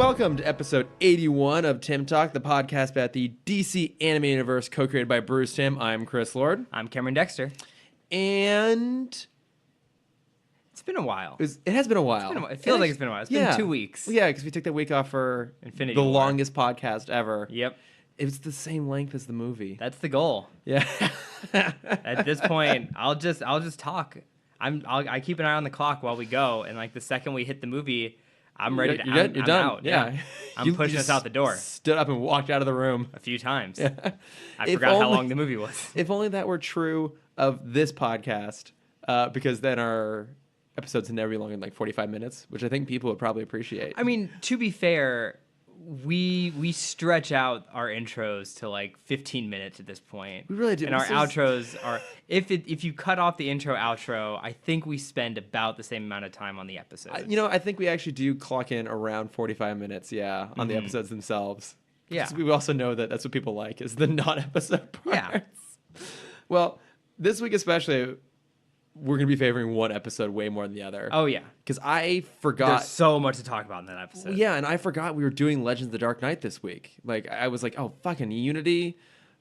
welcome to episode 81 of Timm Talk, the podcast about the DC anime universe co-created by Bruce Timm. I'm Chris Lord. I'm Cameron Dexter. And It's been a while. it has been a while. It feels like it's been a while. It's been 2 weeks. Yeah, because we took that week off for Infinity the War. longest podcast ever. Yep. It was the same length as the movie. That's the goal. Yeah. At this point, I'll just talk. I keep an eye on the clock while we go, and like the second we hit the movie, I'm ready to. You're done. Out. Yeah. I'm pushing us out the door Stood up and walked out of the room a few times. Yeah. I forgot how long the movie was. If only that were true of this podcast, because then our episodes would never be longer than like 45 minutes, which I think people would probably appreciate. I mean, to be fair, we stretch out our intros to like 15 minutes at this point. We really do. And our outros are if you cut off the intro outro, I think we spend about the same amount of time on the episode. I think we actually do clock in around 45 minutes, on the episodes themselves. Yeah. We also know that that's what people like, is the non-episode parts. Yeah. Well, this week especially, we're going to be favoring one episode way more than the other. Oh, yeah. Because I forgot. There's so much to talk about in that episode. Well, yeah, and I forgot we were doing Legends of the Dark Knight this week. Like, I was like, oh, fucking Unity.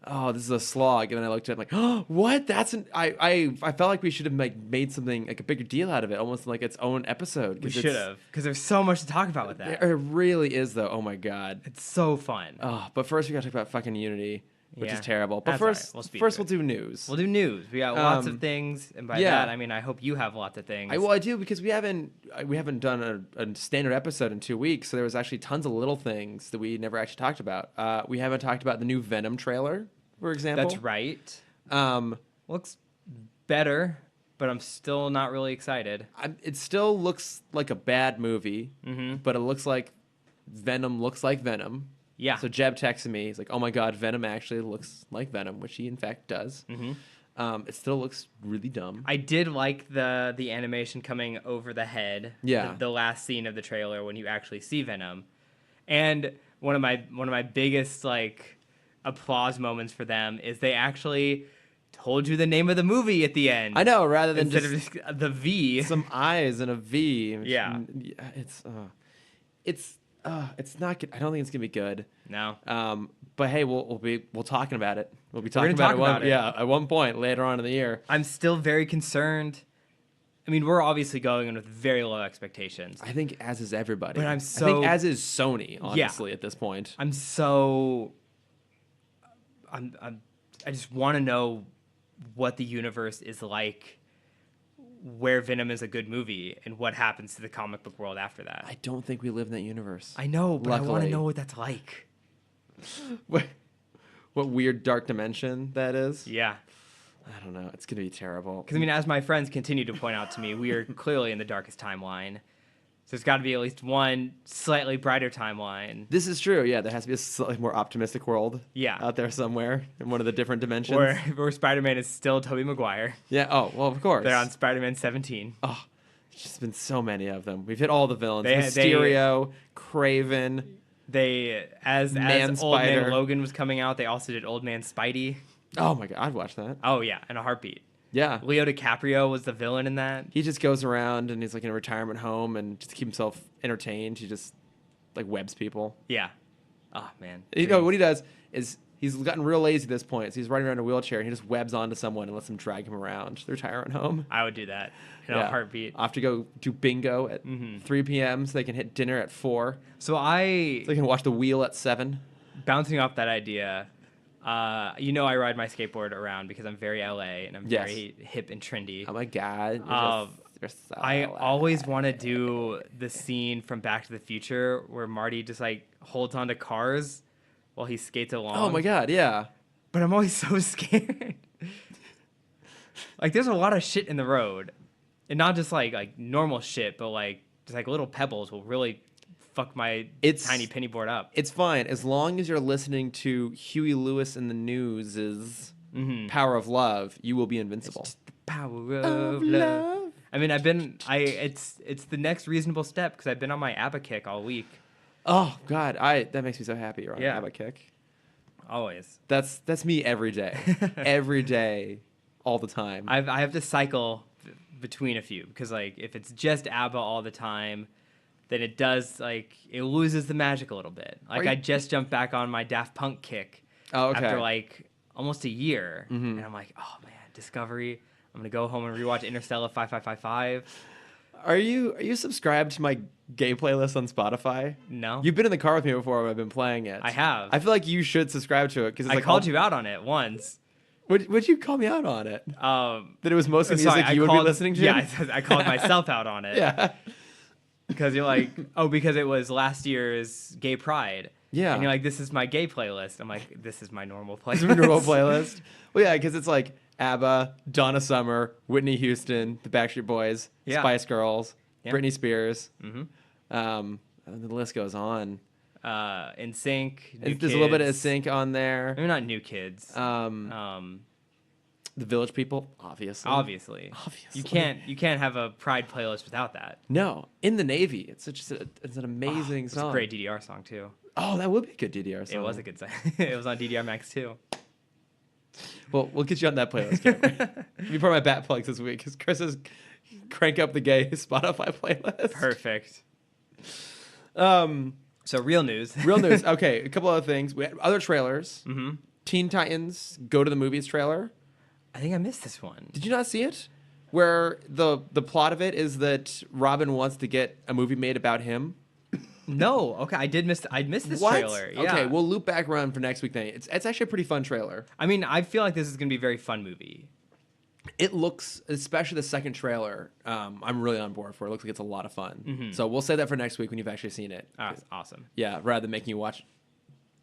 Oh, this is a slog. And then I looked at it like, oh, what? That's an... I felt like we should have like made something, like a bigger deal out of it, almost like its own episode. We should have, because there's so much to talk about with that. It really is, though. Oh, my God. It's so fun. Oh, but first we got to talk about fucking Unity, which Yeah. is terrible. But That's first, all right. we'll do news. We'll do news. We got lots of things, and by yeah. that I mean I hope you have lots of things. I do, because we haven't done a standard episode in 2 weeks, so there was actually tons of little things that we never actually talked about. We haven't talked about the new Venom trailer, for example. That's right. Looks better, but I'm still not really excited. It still looks like a bad movie, Mm-hmm. but it looks like Venom looks like Venom. Yeah. So Jeb texted me. He's like, "Oh my God, Venom actually looks like Venom," which he in fact does. Mm-hmm. It still looks really dumb. I did like the animation coming over the head. Yeah. The last scene of the trailer when you actually see Venom, and one of my biggest like applause moments for them is they actually told you the name of the movie at the end. I know, rather than instead just of just the V. some eyes and a V. Yeah. It's not good. I don't think it's gonna be good. No. But hey, we'll talking about it. We'll be We're talking gonna about talk it. about it. At one point later on in the year. I'm still very concerned. I mean, we're obviously going in with very low expectations. I think as is everybody. But I think as is Sony, honestly, Yeah. at this point. I just want to know what the universe is like, where Venom is a good movie, and what happens to the comic book world after that. I don't think we live in that universe. I know, but I want to Luckily. know what that's like. What weird dark dimension that is. Yeah. I don't know. It's gonna be terrible. Because, I mean, as my friends continue to point out to me, we are clearly in the darkest timeline. So there's got to be at least one slightly brighter timeline. This is true. Yeah, there has to be a slightly more optimistic world. Yeah. Out there somewhere in one of the different dimensions. Where Spider-Man is still Tobey Maguire. Yeah. Oh, well, of course. They're on Spider-Man 17. Oh, there's just been so many of them. We've hit all the villains. They- Mysterio, Craven. They, as Old Spider. Man Logan was coming out, they also did Old Man Spidey. Oh my God, I'd watch that. Oh, yeah, in a heartbeat. Yeah. Leo DiCaprio was the villain in that. He just goes around and he's like in a retirement home, and just to keep himself entertained, he just like webs people. Yeah. Oh, man. You know what he does is he's gotten real lazy at this point. So he's riding around in a wheelchair and he just webs onto someone and lets them drag him around the retirement home. I would do that in a heartbeat. I have to go do bingo at 3 p.m. so they can hit dinner at 4. So So they can watch The Wheel at 7. bouncing off that idea, I ride my skateboard around because I'm very LA and I'm very hip and trendy. Oh my God. You're so I LA. always want to do the scene from Back to the Future where Marty just like holds onto cars while he skates along. Oh my God, yeah. But I'm always so scared. Like there's a lot of shit in the road. And not just like normal shit, but like just like little pebbles will really fuck my tiny penny board up. It's fine as long as you're listening to Huey Lewis and the News' Power of Love, you will be invincible. It's just the power of love. I mean, it's the next reasonable step because I've been on my ABBA kick all week. Oh God, that makes me so happy you're on an ABBA kick. Always. That's me every day. Every day, all the time. I have to cycle between a few because like if it's just ABBA all the time, then it does like it loses the magic a little bit. Like I just jumped back on my Daft Punk kick after like almost a year, and I'm like, oh man, Discovery. I'm gonna go home and rewatch Interstellar 5555. Are you subscribed to my gay playlist on Spotify? No. You've been in the car with me before when I've been playing it. I have. I feel like you should subscribe to it because I called you out on it once. Would you call me out on it? That it was mostly music you would be listening to? Yeah, I called myself out on it. Yeah. Because you're like, oh, because it was last year's Gay Pride. Yeah. And you're like, this is my gay playlist. I'm like, this is my normal playlist. This is my normal playlist. Well, yeah, because it's like ABBA, Donna Summer, Whitney Houston, the Backstreet Boys, Spice Girls, Britney Spears. And the list goes on. NSYNC. There's a little bit of sync on there. Maybe not New Kids. The Village People, obviously. You can't have a Pride playlist without that. No, In the Navy. It's an amazing song. It's a great DDR song too. Oh, that would be a good DDR song. It was a good song. It was on DDR Max too. Well, we'll get you on that playlist. Be part of my bat plugs this week because Chris is crank up the gay Spotify playlist. Perfect. So real news. Real news. Okay, a couple other things. We had other trailers. Teen Titans Go to the Movies trailer. I think I missed this one. Did you not see it? Where the plot of it is that Robin wants to get a movie made about him. No, okay, I missed this trailer. Yeah. Okay, we'll loop back around for next week then. It's actually a pretty fun trailer. I mean, I feel like this is going to be a very fun movie. It looks, especially the second trailer, I'm really on board for. It looks like it's a lot of fun. So we'll say that for next week when you've actually seen it. Awesome. Yeah, rather than making you watch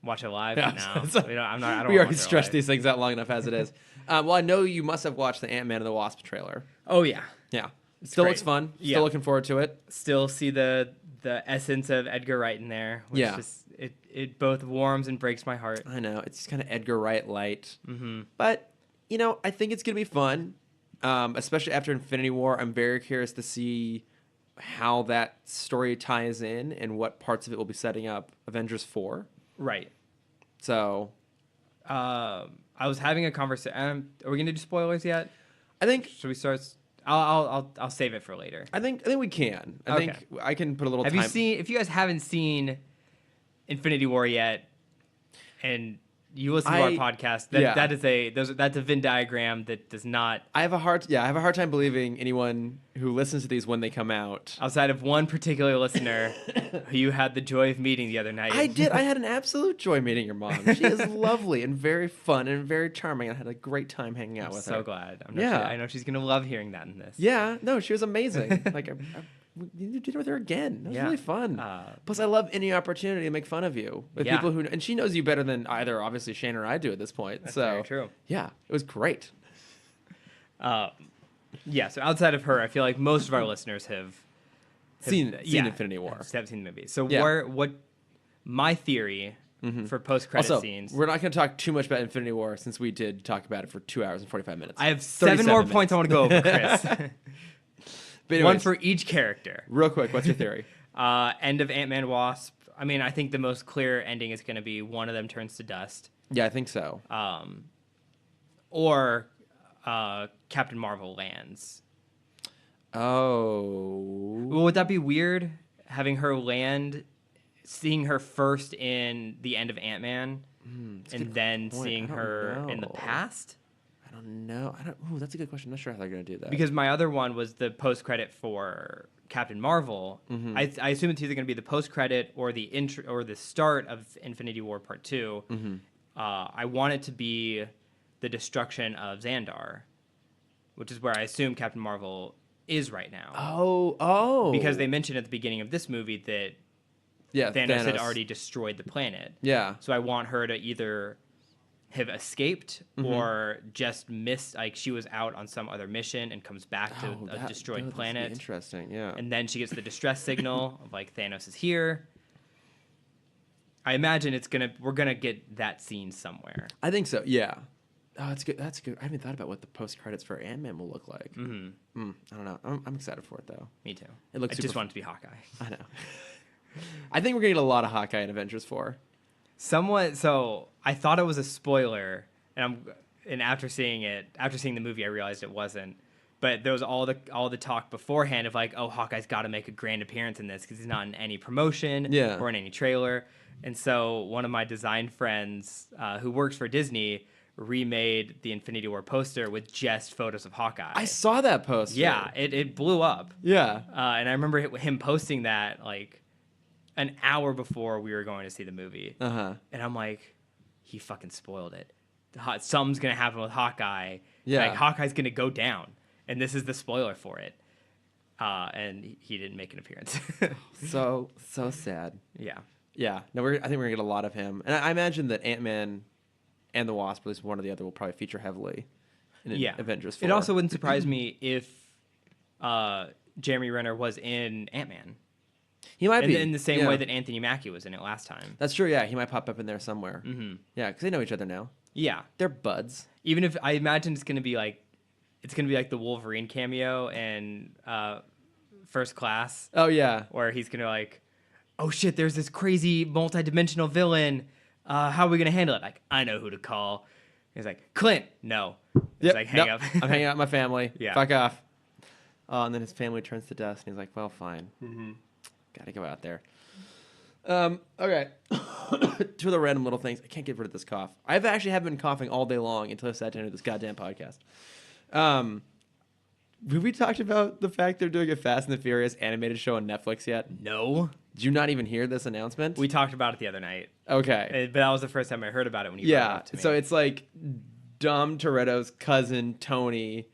it live. Yeah, No, so I don't. We already stretched these things out long enough as it is. Well, I know you must have watched the Ant-Man and the Wasp trailer. Oh yeah. Yeah. Still looks fun. Still looking forward to it. Still see the essence of Edgar Wright in there. Which just, it both warms and breaks my heart. I know. It's just kind of Edgar Wright light. But, I think it's going to be fun. Especially after Infinity War. I'm very curious to see how that story ties in and what parts of it will be setting up Avengers 4. Right. So. I was having a conversation. Are we going to do spoilers yet? I think. Should we start? I'll save it for later. I think we can. I think I can put a little. Have you seen? If you guys haven't seen Infinity War yet, and you listen to our podcast, that's a Venn diagram that does not. I have a hard time believing anyone who listens to these when they come out. Outside of one particular listener who you had the joy of meeting the other night. I did. I had an absolute joy meeting your mom. She is lovely and very fun and very charming. I had a great time hanging out with her. I'm so glad. I know she's gonna love hearing that in this. Yeah. No, she was amazing. Like you did it with her again. It was really fun. Plus, I love any opportunity to make fun of you with people who, and she knows you better than either obviously Shane or I do at this point. That's so very true. Yeah, it was great. So outside of her, I feel like most of our listeners have seen Infinity War. Have seen the movie. So what my theory for post-credit scenes. We're not going to talk too much about Infinity War since we did talk about it for 2 hours and 45 minutes. I have 7 more points I want to go over, Chris. But anyways, one for each character. Real quick, what's your theory? End of Ant-Man Wasp. I mean, I think the most clear ending is going to be one of them turns to dust. Yeah, I think so. Or Captain Marvel lands. Oh. Well, would that be weird? Having her land, seeing her first in the end of Ant-Man, and then seeing her in the past? I don't know. Ooh, that's a good question. I'm not sure how they're going to do that. Because my other one was the post-credit for Captain Marvel. I assume it's either going to be the post-credit or the intro or the start of Infinity War Part 2. I want it to be the destruction of Xandar, which is where I assume Captain Marvel is right now. Oh. Because they mentioned at the beginning of this movie that Thanos had already destroyed the planet. Yeah. So I want her to either have escaped or just missed, like she was out on some other mission and comes back to a destroyed planet. Interesting, yeah. And then she gets the distress signal of like Thanos is here. I imagine we're gonna get that scene somewhere. I think so, yeah. Oh, that's good. That's good. I haven't thought about what the post credits for Ant-Man will look like. I don't know. I'm excited for it though. Me too. It looks. I just want it to be Hawkeye. I know. I think we're gonna get a lot of Hawkeye in Avengers 4. Somewhat. So I thought it was a spoiler, and after seeing the movie, I realized it wasn't. But there was all the talk beforehand of like, oh, Hawkeye's got to make a grand appearance in this because he's not in any promotion or in any trailer. And so one of my design friends who works for Disney remade the Infinity War poster with just photos of Hawkeye. I saw that poster. Yeah, it blew up. Yeah. And I remember him posting that like an hour before we were going to see the movie. Uh-huh. And I'm like, he fucking spoiled it. Something's going to happen with Hawkeye. Yeah. Like, Hawkeye's going to go down. And this is the spoiler for it. And he didn't make an appearance. So sad. Yeah. Yeah. No, I think we're going to get a lot of him. And I imagine that Ant-Man and the Wasp, at least one or the other, will probably feature heavily in Avengers 4. It also wouldn't surprise me if Jeremy Renner was in Ant-Man. He might be. In the same way that Anthony Mackie was in it last time. That's true, yeah. He might pop up in there somewhere. Mm-hmm. Yeah, because they know each other now. Yeah. They're buds. Even if I imagine it's going to be like the Wolverine cameo in First Class. Oh, yeah. Where he's going to like, oh shit, there's this crazy multi-dimensional villain. How are we going to handle it? Like, I know who to call. He's like, Clint, no. He's like, hang up. I'm hanging out with my family. Yeah. Fuck off. And then his family turns to dust, and he's like, well, fine. Mm-hmm. Gotta go out there. Okay. Two of the random little things. I can't get rid of this cough. I've actually have been coughing all day long until I sat down to this goddamn podcast. Have we talked about the fact they're doing a Fast and the Furious animated show on Netflix yet? No. Did you not even hear this announcement? We talked about it the other night. Okay. But that was the first time I heard about it when you brought it up to me. So it's like Dom Toretto's cousin Tony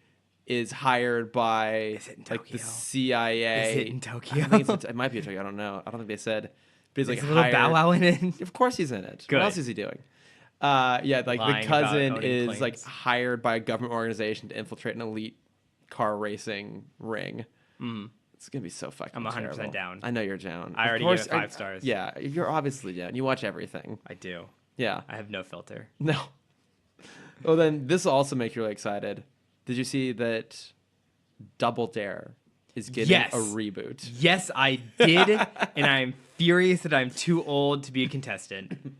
is hired by like the CIA. Is it in Tokyo? I think it might be in Tokyo. I don't know. I don't think they said. But he's like a little Bow Wow in it. Of course he's in it. Good. What else is he doing? Like Lying the cousin about is planes. like hired by a government organization to infiltrate an elite car racing ring. Mm. It's gonna be so fucking. I'm 100% terrible. down. I know you're down. I already gave it 5 stars. Yeah, you're obviously down. You watch everything. I do. Yeah. I have no filter. No. Well, then this will also make you really excited. Did you see that Double Dare is getting a reboot? Yes, I did, and I'm furious that I'm too old to be a contestant.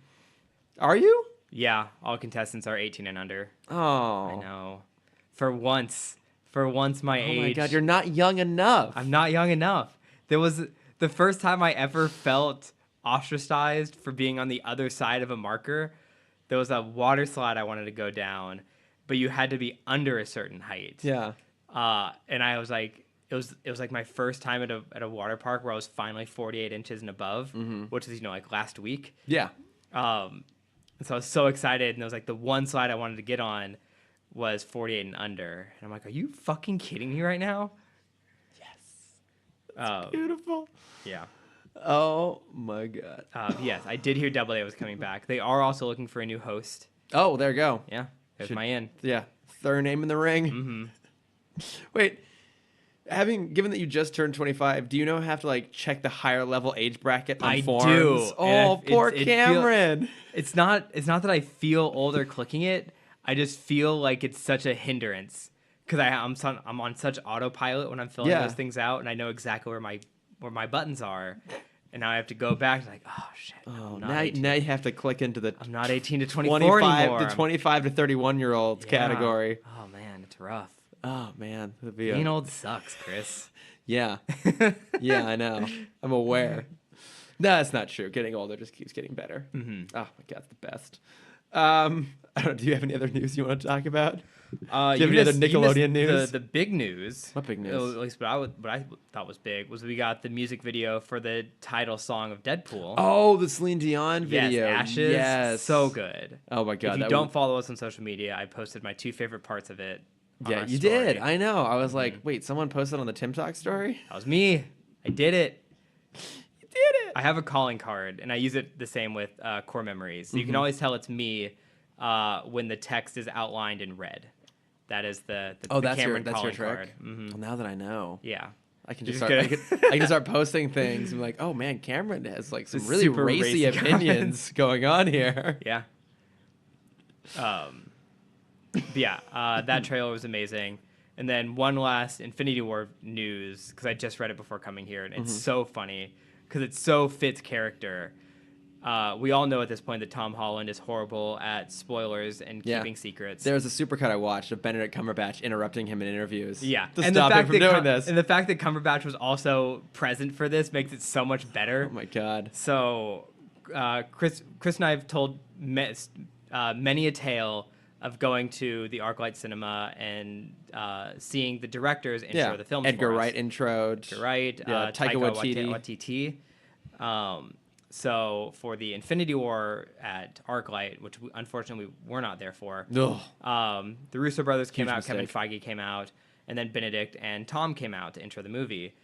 Are you? Yeah, all contestants are 18 and under. Oh. I know. For once my age. Oh my god, you're not young enough. I'm not young enough. There was the first time I ever felt ostracized for being on the other side of a marker. There was a water slide I wanted to go down, but you had to be under a certain height. Yeah. And I was like, it was like my first time at a water park where I was finally 48 inches and above, which is like last week. Yeah. And so I was so excited, and it was like the one slide I wanted to get on was 48 and under, and I'm like, are you fucking kidding me right now? Yes. That's beautiful. Yeah. Oh my god. Yes, I did hear Double A was coming back. They are also looking for a new host. Oh, well, there you go. Yeah, there's my in. Yeah, third name in the ring. Mm-hmm. Wait, given that you just turned 25, do you know have to like check the higher level age bracket on forms? I do. Oh, poor Cameron. It's not that I feel older clicking it. I just feel like it's such a hindrance because I'm on such autopilot when I'm filling those things out, and I know exactly where my buttons are, and now I have to go back and like, oh shit. Oh, now you have to click into the I'm not 18 to 24 anymore. The 25 to 31-year-olds category. Oh man, it's rough. Oh man, being old sucks, Chris. Yeah, yeah, I know. I'm aware. No, that's not true. Getting older just keeps getting better. Mm-hmm. Oh my god, it's the best. I don't know, do you have any other news you want to talk about? Do you have any other Nickelodeon news? The big news. What big news? At least what I thought was big was we got the music video for the title song of Deadpool. Oh, the Celine Dion video. Yes, Ashes. Yes. So good. Oh my god. If you don't follow us on social media, I posted my 2 favorite parts of it. Yeah, you did. I know. I was like, wait, someone posted on the Tim Talk story? That was me. I did it. You did it. I have a calling card, and I use it the same with Core Memories. So you can always tell it's me when the text is outlined in red. That is the Cameron that's your calling trick? card. Mm-hmm. Well, now that I know. Yeah. I can just start. I can start posting things and be like, "Oh man, Cameron has like some really racy opinions going on here." Yeah. That trailer was amazing. And then one last Infinity War news, because I just read it before coming here, and it's so funny because it so fits character. We all know at this point that Tom Holland is horrible at spoilers and Yeah. keeping secrets. There was a supercut I watched of Benedict Cumberbatch interrupting him in interviews. Yeah, To and stop him from doing this. and the fact that Cumberbatch was also present for this makes it so much better. Oh my god. So, Chris and I have told many a tale of going to the ArcLight Cinema and seeing the directors intro the films. Edgar for us. Wright intro. Edgar Wright, Taika Waititi. So for the Infinity War at ArcLight, which unfortunately we were not there for, Ugh. the Russo brothers came Huge out, Kevin mistake. Feige came out, and then Benedict and Tom came out to intro the movie.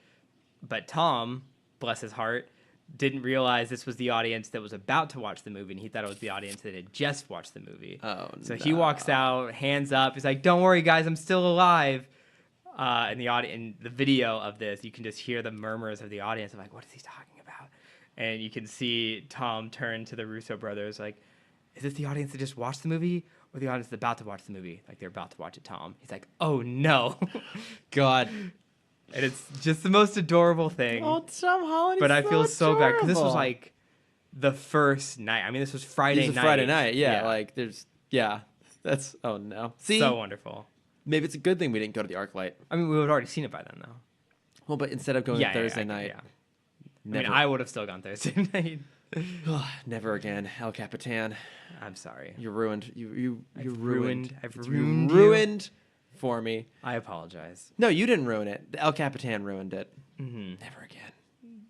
But Tom, bless his heart, didn't realize this was the audience that was about to watch the movie, and he thought it was the audience that had just watched the movie. Oh, so he walks out, hands up. He's like, "Don't worry, guys, I'm still alive." In the video of this, you can just hear the murmurs of the audience of like, "What is he talking about?" And you can see Tom turn to the Russo brothers like, "Is this the audience that just watched the movie, or the audience that's about to watch the movie?" Like they're about to watch it. Tom. He's like, "Oh no." God. And it's just the most adorable thing. Oh, Tom Holland. But I feel so bad because this was adorable. like the first night. I mean, this was Friday This is night. Friday night. Yeah, like there's that's oh no. See, so wonderful. maybe it's a good thing we didn't go to the ArcLight. I mean, we would have already seen it by then, though. Well, but instead of going Thursday night, Yeah. never, I mean, I would have still gone Thursday night. never again. El Capitan, I'm sorry. you're ruined. You ruined. I've You ruined you. ruined for me. I apologize. No, you didn't ruin it. The El Capitan ruined it. Mm-hmm. Never again.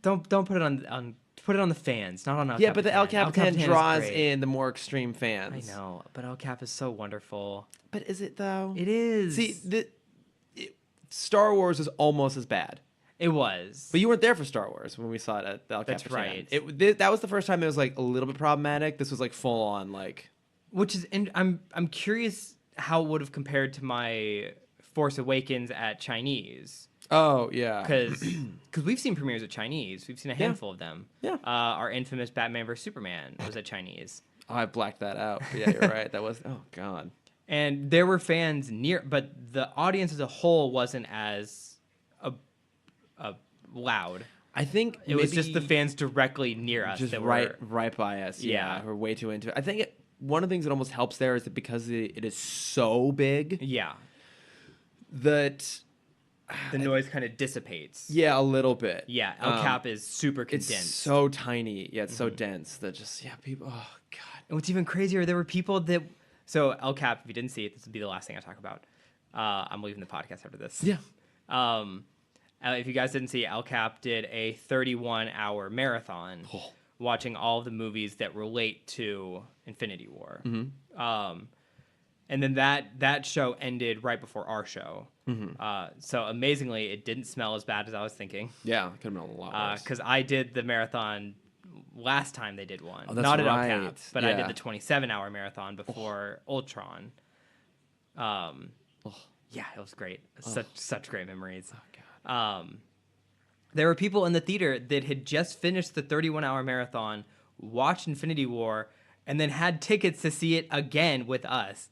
Don't put it on put it on the fans, not on El Yeah, but the El Capitan. Capitan is draws great. in the more extreme fans. I know, but El Cap is so wonderful. But is it though? It is. See, Star Wars is almost as bad. It was. But you weren't there for Star Wars when we saw it at the El That's Capitan. right. That was the first time it was like a little bit problematic. This was like full on like. Which is, and I'm curious how it would have compared to my Force Awakens at Chinese. Oh yeah. Because we've seen premieres at Chinese. We've seen a handful of them. Yeah. Our infamous Batman vs Superman was at Chinese. Oh, I blacked that out. But yeah, you're right. That was. Oh god. And there were fans near, but the audience as a whole wasn't as loud. I think It was just the fans directly near us. just that right were, by us. Yeah. Who are way too into it. I think one of the things that almost helps there is that because it is so big Yeah. that The noise kind of dissipates. yeah, a little bit. Yeah. El Cap is super It's condensed. so tiny, yet so dense that just people. Oh god. And what's even crazier, there were people that. So El Cap, if you didn't see it, this will be the last thing I talk about. I'm leaving the podcast after this. Yeah. If you guys didn't see, El Cap did a 31-hour marathon, watching all of the movies that relate to Infinity War. Mm-hmm. And then that show ended right before our show. Mm-hmm. So amazingly, it didn't smell as bad as I was thinking. Yeah, it could have been a lot worse. Because I did the marathon last time they did one. Oh, that's Not at El right. Cap, but I Yeah. did the 27-hour marathon before Ultron. Yeah, it was great. Such great memories. Oh god. There were people in the theater that had just finished the 31-hour marathon, watched Infinity War, and then had tickets to see it again with us.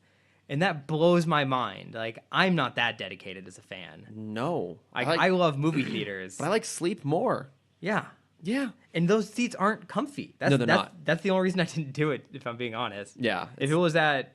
And that blows my mind. Like, I'm not that dedicated as a fan. No. I love movie theaters. But I like sleep more. Yeah. Yeah. And those seats aren't comfy. No, they're not. That's the only reason I didn't do it, if I'm being honest. Yeah. If it was at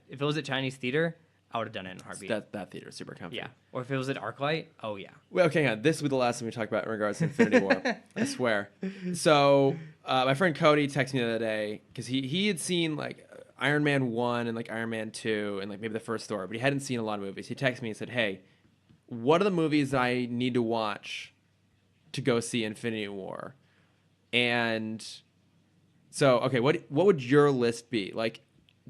Chinese theater, I would have done it in a heartbeat. That theater is super comfy. Yeah. Or if it was at ArcLight, oh yeah. Well, okay, hang on. This will be the last thing we talk about in regards to Infinity War. I swear. So, my friend Cody texted me the other day because he had seen like Iron Man 1 and like Iron Man 2 and like maybe the first Thor, but he hadn't seen a lot of movies. He texted me and said, "Hey, what are the movies that I need to watch to go see Infinity War?" And so, okay, what would your list be? Like,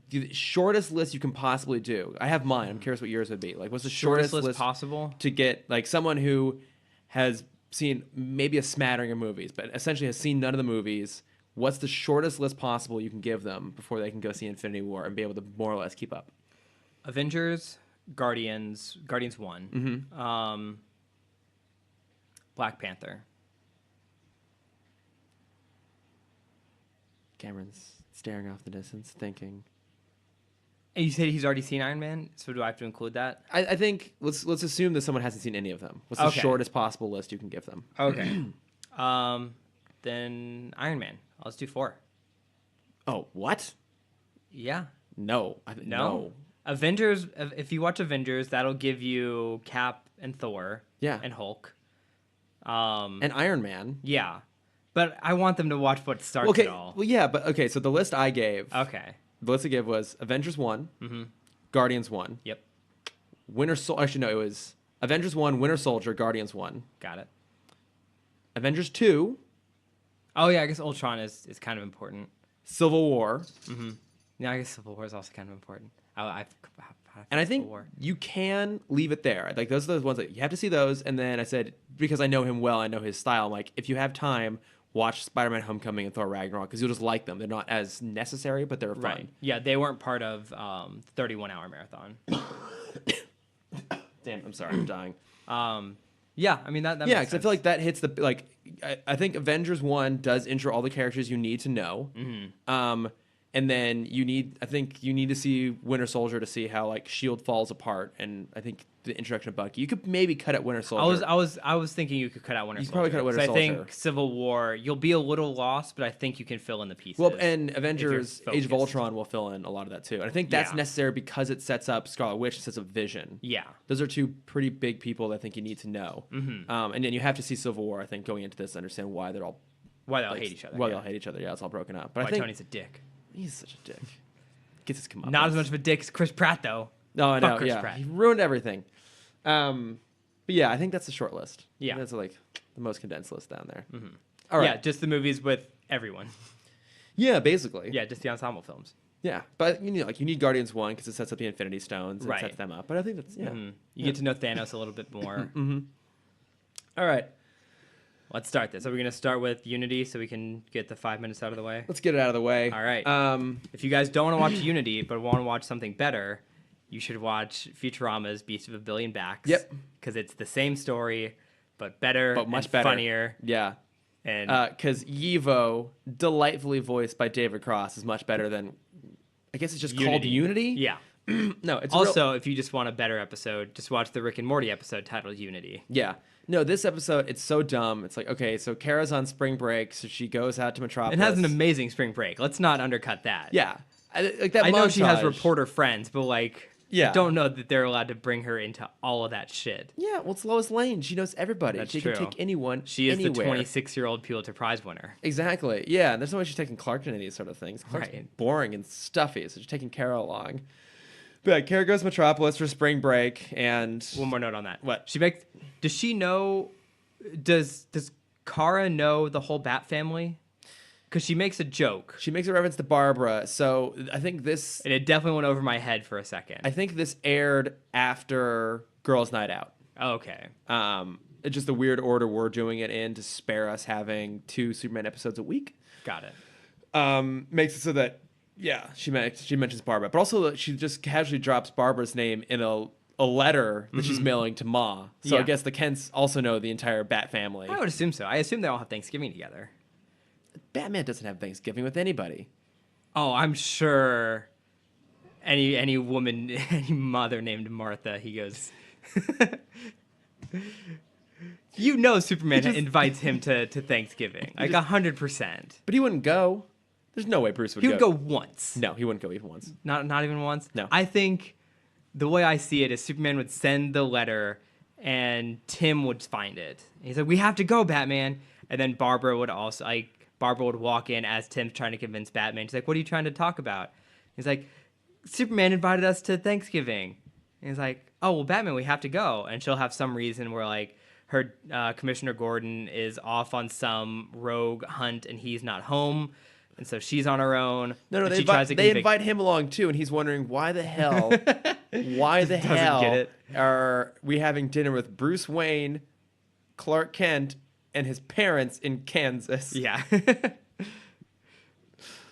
the shortest list you can possibly do. I have mine. I'm curious what yours would be. Like, what's the shortest list possible to get, like, someone who has seen maybe a smattering of movies, but essentially has seen none of the movies? What's the shortest list possible you can give them before they can go see Infinity War and be able to more or less keep up? Avengers, Guardians 1, Mm-hmm. Black Panther. Cameron's staring off the distance, thinking. And you said he's already seen Iron Man, so do I have to include that? I think let's assume that someone hasn't seen any of them. What's the Okay. shortest possible list you can give them? Okay. Then Iron Man. Let's do 4. Oh, what? Yeah. No. No. Avengers, if you watch Avengers, that'll give you Cap and Thor. Yeah. And Hulk. And Iron Man. Yeah. But I want them to watch what starts Okay. it all. Well, yeah, but okay. So the list I gave. Okay. The list I gave was Avengers 1, Guardians 1, Yep. Winter Soldier. Actually, no, it was Avengers 1, Winter Soldier, Guardians 1, Got it. Avengers 2, Oh, yeah, I guess Ultron is kind of important. Civil War. Yeah, I guess Civil War is also kind of important. And I think Civil War. you can leave it there. Like, those are the ones that you have to see those. And then I said, because I know him well, I know his style, I'm like, if you have time, watch Spider-Man Homecoming and Thor Ragnarok, because you'll just like them. They're not as necessary, but they're fun. Right. Yeah, they weren't part of 31-hour marathon. Damn, I'm sorry, I'm dying. Yeah, I mean, that Yeah, makes because I sense. feel like that hits the, like, I think Avengers 1 does intro all the characters you need to know. And then I think you need to see Winter Soldier to see how, like, S.H.I.E.L.D. falls apart. And I think the introduction of Bucky, you could maybe cut out Winter Soldier. I was thinking you could cut out Winter You Soldier. could probably cut out Winter So I Soldier. think Civil War, you'll be a little lost, but I think you can fill in the pieces. Well, and Avengers Age of focused. Ultron will fill in a lot of that too. And I think that's Yeah. necessary because it sets up Scarlet Witch, it sets up Vision. Yeah. Those are two pretty big people that I think you need to know. And then you have to see Civil War, I think, going into this to understand why they're all... Why they'll hate each other. Why yeah. they all hate each other. Yeah, it's all broken up. But Why I think Tony's a dick. he's such a dick. Gets his comeuppance. Not as much of a dick as Chris Pratt, though. No, I know. Fuck Chris Yeah, Pratt. he ruined everything. But yeah, I think that's the short list. Yeah. That's like the most condensed list down there. All right. Yeah, just the movies with everyone. Yeah, basically. Yeah, just the ensemble films. Yeah, but you know, like you need Guardians 1 because it sets up the Infinity Stones and Right. sets them up. But I think that's You get to know Thanos a little bit more. All right. Let's start this. Are we going to start with Unity so we can get the 5 minutes out of the way? Let's get it out of the way. All right. If you guys don't want to watch Unity but want to watch something better, you should watch Futurama's Beast of a Billion Backs. Yep. Because it's the same story, but better, But much and better. funnier. Yeah. And Because Yivo, delightfully voiced by David Cross, is much better than. I guess it's just called Unity. Yeah. No, it's Also, if you just want a better episode, just watch the Rick and Morty episode titled Unity. Yeah. No, this episode, it's so dumb. It's like, okay, so Kara's on spring break, so she goes out to Metropolis. It has an amazing spring break. Let's not undercut that. Yeah. Like that I know she has montage. reporter friends, but like, Yeah. I don't know that they're allowed to bring her into all of that shit. Yeah, well, it's Lois Lane. She knows everybody. That's she true. can take anyone. She is anywhere. the 26-year-old Pulitzer Prize winner. Exactly. Yeah, and there's no way she's taking Clark to any of these sort of things. Clark's Right. boring and stuffy, so she's taking Kara along. But yeah, Kara goes to Metropolis for spring break, and One more note on that. What? Does she know? Does Kara know the whole Bat family? Because she makes a joke, she makes a reference to Barbara. So I think this and it definitely went over my head for a second. aired after Girls' Night Out. Okay. It's just the weird order we're doing it in to spare us having 2 Superman episodes a week. Got it. Makes it so that she mentions Barbara, but also that she just casually drops Barbara's name in a letter that she's mailing to Ma. So I Yeah. guess the Kents also know the entire Bat family. I would assume so. I assume they all have Thanksgiving together. Batman doesn't have Thanksgiving with anybody. Oh, I'm sure any woman, any mother named Martha, he goes, you know Superman invites him to Thanksgiving. Like 100%. But he wouldn't go. There's no way Bruce would He would go once. No, he wouldn't go even once. Not even once? No. I think the way I see it is Superman would send the letter and Timm would find it. He's like, we have to go, Batman. And then Barbara would walk in as Timm's trying to convince Batman. She's like, what are you trying to talk about? He's like, Superman invited us to Thanksgiving. And he's like, oh, well, Batman, we have to go. And she'll have some reason where, like, her Commissioner Gordon is off on some rogue hunt and he's not home. And so she's on her own. No, and they, she tries to they convict- invite him along too, and he's wondering why the hell, Doesn't get it. are we having dinner with Bruce Wayne, Clark Kent, and his parents in Kansas? Yeah.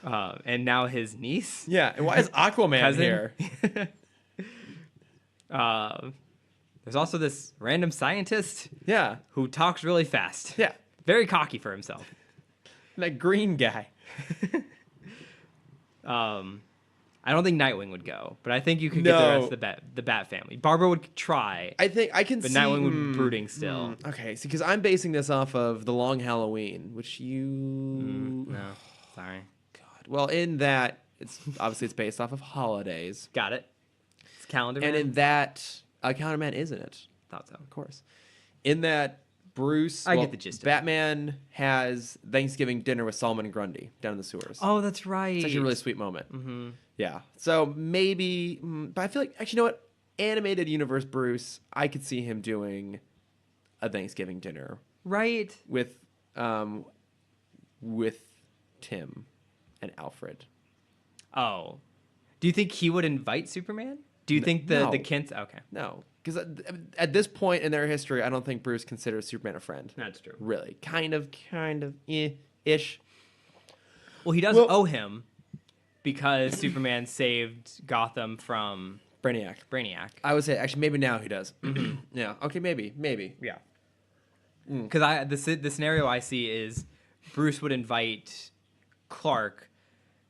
And now his niece. Yeah, and why is Aquaman Cousin? here? There's also this random scientist Yeah, who talks really fast. yeah, Very cocky for himself. that green guy. I don't think Nightwing would go, but I think you could get the No. rest of the Bat family. Barbara would try, I think I can but see. Nightwing would be brooding still. Okay, see, because I'm basing this off of The Long Halloween, which you. No, sorry. God, Well, in that, it's based off of holidays. Got it. It's Calendar Man. And in that, Calendar Man is in it. Thought so. Of course. In that, Bruce... I get the gist of it. Batman has Thanksgiving dinner with Solomon Grundy down in the sewers. Oh, that's right. It's actually a really sweet moment. Mm-hmm. Yeah. So maybe... But I feel like... Actually, you know what? Animated universe Bruce, I could see him doing a Thanksgiving dinner. Right. With Timm and Alfred. Oh. Do you think he would invite Superman? Do you think the Kents... Okay. No. Because at this point in their history, I don't think Bruce considers Superman a friend. That's true. Really. Kind of, ish. Well, he does owe him because Superman saved Gotham from... Brainiac. I would say, actually, maybe now he does. Yeah. Okay, maybe. Yeah. Because the scenario I see is Bruce would invite Clark,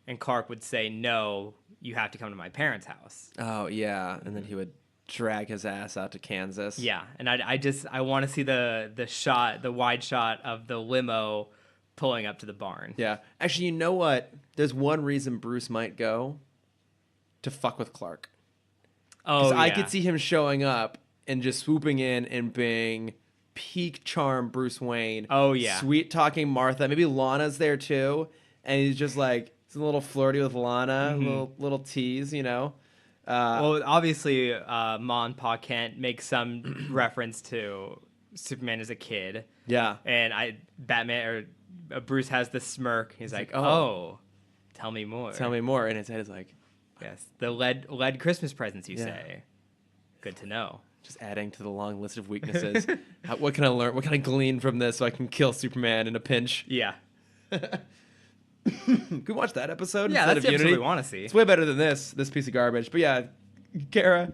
and Clark would say, no, you have to come to my parents' house. Oh, yeah. And then he would drag his ass out to Kansas. Yeah, and I want to see the wide shot of the limo pulling up to the barn. Yeah. Actually, you know what? There's one reason Bruce might go to fuck with Clark. Oh, yeah. I could see him showing up and just swooping in and being peak charm Bruce Wayne. Oh, yeah. Sweet talking Martha. Maybe Lana's there too. And he's just like, he's a little flirty with Lana, little tease, you know? Well, obviously, Ma and Pa can't make some reference to Superman as a kid. Yeah. And Bruce has this smirk. He's like, oh, tell me more. Tell me more. And his head is like, yes, the lead Christmas presents, you say. Good to know. Just adding to the long list of weaknesses. What can I learn? What can I glean from this so I can kill Superman in a pinch? Yeah. Can we watch that episode? Yeah, instead that's of the episode Unity? we want to see. It's way better than this piece of garbage. But yeah, Kara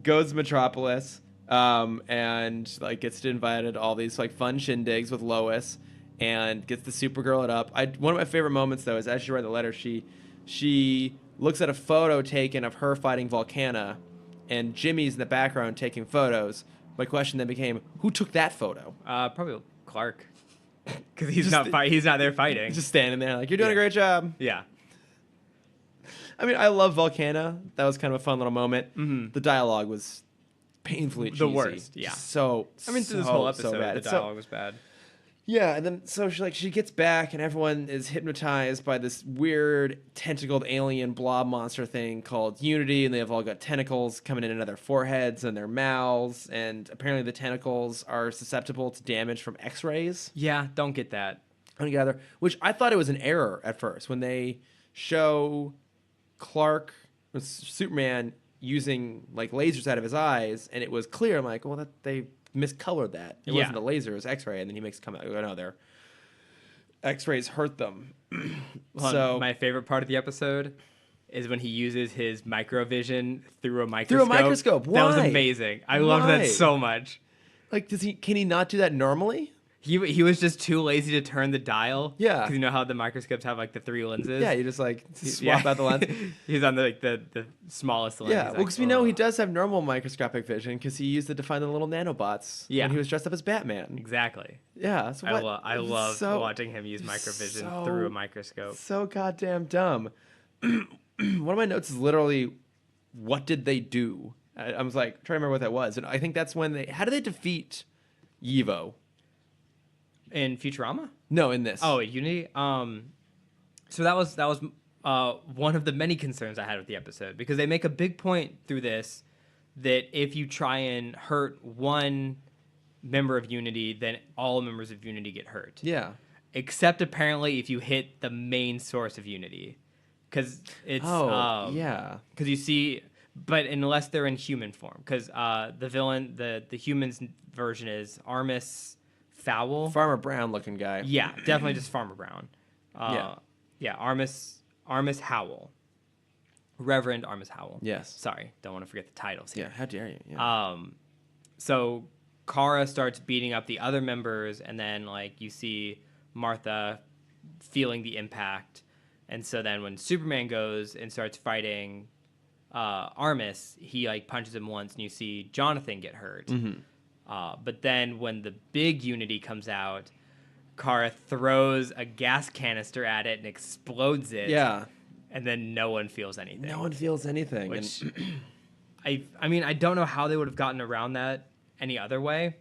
goes to Metropolis and like gets invited to all these like fun shindigs with Lois and gets the Supergirl it up. One of my favorite moments though is as she read the letter, she looks at a photo taken of her fighting Volcana, and Jimmy's in the background taking photos. My question then became, who took that photo? Probably Clark. Because he's not there fighting. He's just standing there like, you're doing a great job. Yeah. I mean, I love Volcana. That was kind of a fun little moment. Mm-hmm. The dialogue was painfully cheesy. The worst, yeah. Through this whole episode, the dialogue was bad. Yeah, and then so she gets back, and everyone is hypnotized by this weird tentacled alien blob monster thing called Unity, and they've all got tentacles coming in and out of their foreheads and their mouths, and apparently the tentacles are susceptible to damage from X-rays. Yeah, don't get that. Together, which I thought it was an error at first when they show Superman using like lasers out of his eyes, and it was clear. I'm like, well, they miscolored that. It wasn't a laser, it was X-ray, and then he makes it come out. Oh no, their X-rays hurt them. So my favorite part of the episode is when he uses his microvision through a microscope. Why? That was amazing. I loved that so much. Like, can he not do that normally? He was just too lazy to turn the dial. Yeah. Because you know how the microscopes have like the 3 lenses? Yeah, you just like swap out the lens. He's on the smallest lens. Yeah, well, because we know he does have normal microscopic vision because he used it to find the little nanobots when he was dressed up as Batman. Exactly. Yeah. So I love watching him use microvision through a microscope. So goddamn dumb. One of my notes is literally, what did they do? I was like, trying to remember what that was. And I think that's when how did they defeat Evo? In Futurama? No, in this. Oh, Unity. So that was one of the many concerns I had with the episode because they make a big point through this that if you try and hurt one member of Unity, then all members of Unity get hurt. Yeah. Except apparently if you hit the main source of Unity, because it's because you see, but unless they're in human form, because the villain, the humans version is Armis Fowl. Farmer Brown looking guy. Yeah, definitely just Farmer Brown. Armis Howell. Reverend Armis Howell. Yes. Sorry, don't want to forget the titles here. Yeah, how dare you? Yeah. So Kara starts beating up the other members, and then like you see Martha feeling the impact. And so then when Superman goes and starts fighting Armis, he like punches him once, and you see Jonathan get hurt. Mm-hmm. But then when the big Unity comes out, Kara throws a gas canister at it and explodes it. Yeah. And then no one feels anything. No one feels anything. Which, And I mean, I don't know how they would have gotten around that any other way,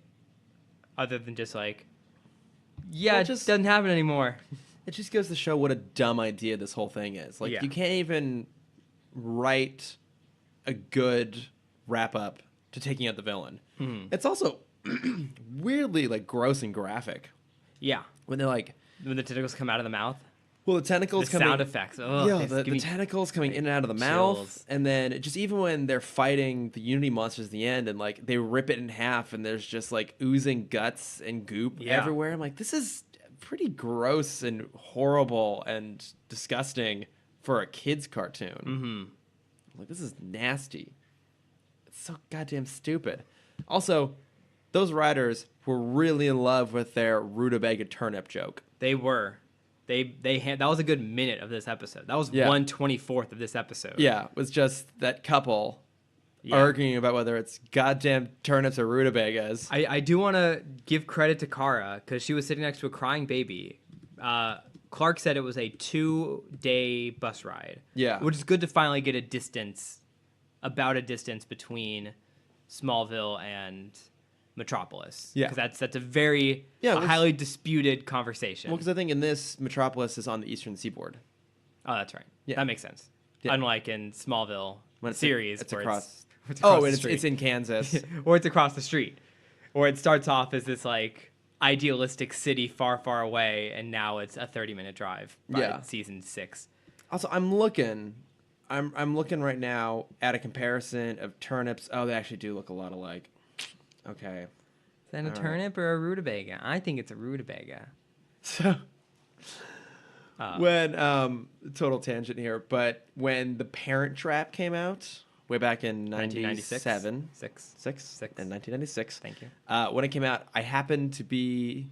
other than just like, yeah, Well, it just doesn't happen anymore. it just goes to show what a dumb idea this whole thing is. Like, Yeah. you can't even write a good wrap up to taking out the villain. It's also weirdly like gross and graphic Yeah. when they're like, When the tentacles come out of the mouth. well, the tentacles The coming, sound effects. Ugh, yeah, they the give me tentacles coming in and out of the chills. mouth, and then just even when they're fighting the Unity monsters at the end, and like they rip it in half, and there's just like oozing guts and goop Yeah. everywhere. I'm like, this is pretty gross and horrible and disgusting for a kids cartoon. Mm-hmm. Like, this is nasty. It's so goddamn stupid. Also, those writers were really in love with their rutabaga turnip joke. They were. They had, that was a good minute of this episode. That was Yeah. 1/24 of this episode. Yeah, it was just that couple Yeah. arguing about whether it's goddamn turnips or rutabagas. I do want to give credit to Kara because she was sitting next to a crying baby. Clark said it was a 2-day bus ride. Yeah. Which is good to finally get a distance between Smallville and Metropolis. Yeah. Because that's a very Yeah, which- highly disputed conversation. Well, because I think in this, Metropolis is on the eastern seaboard. Oh, that's right. Yeah. That makes sense. Yeah. Unlike in Smallville When it's series, it's where across. it's across Oh, the and street. it's in Kansas. Or it's across the street. Or it starts off as this like idealistic city far, far away, and now it's a 30-minute drive by Yeah. season 6. Also, I'm looking right now at a comparison of turnips. Oh, they actually do look a lot alike. Okay. Is that a All right. turnip or a rutabaga? I think it's a rutabaga. So when total tangent here, but when The Parent Trap came out way back in 1997, 6. in 1996. Thank you. When it came out, I happened to be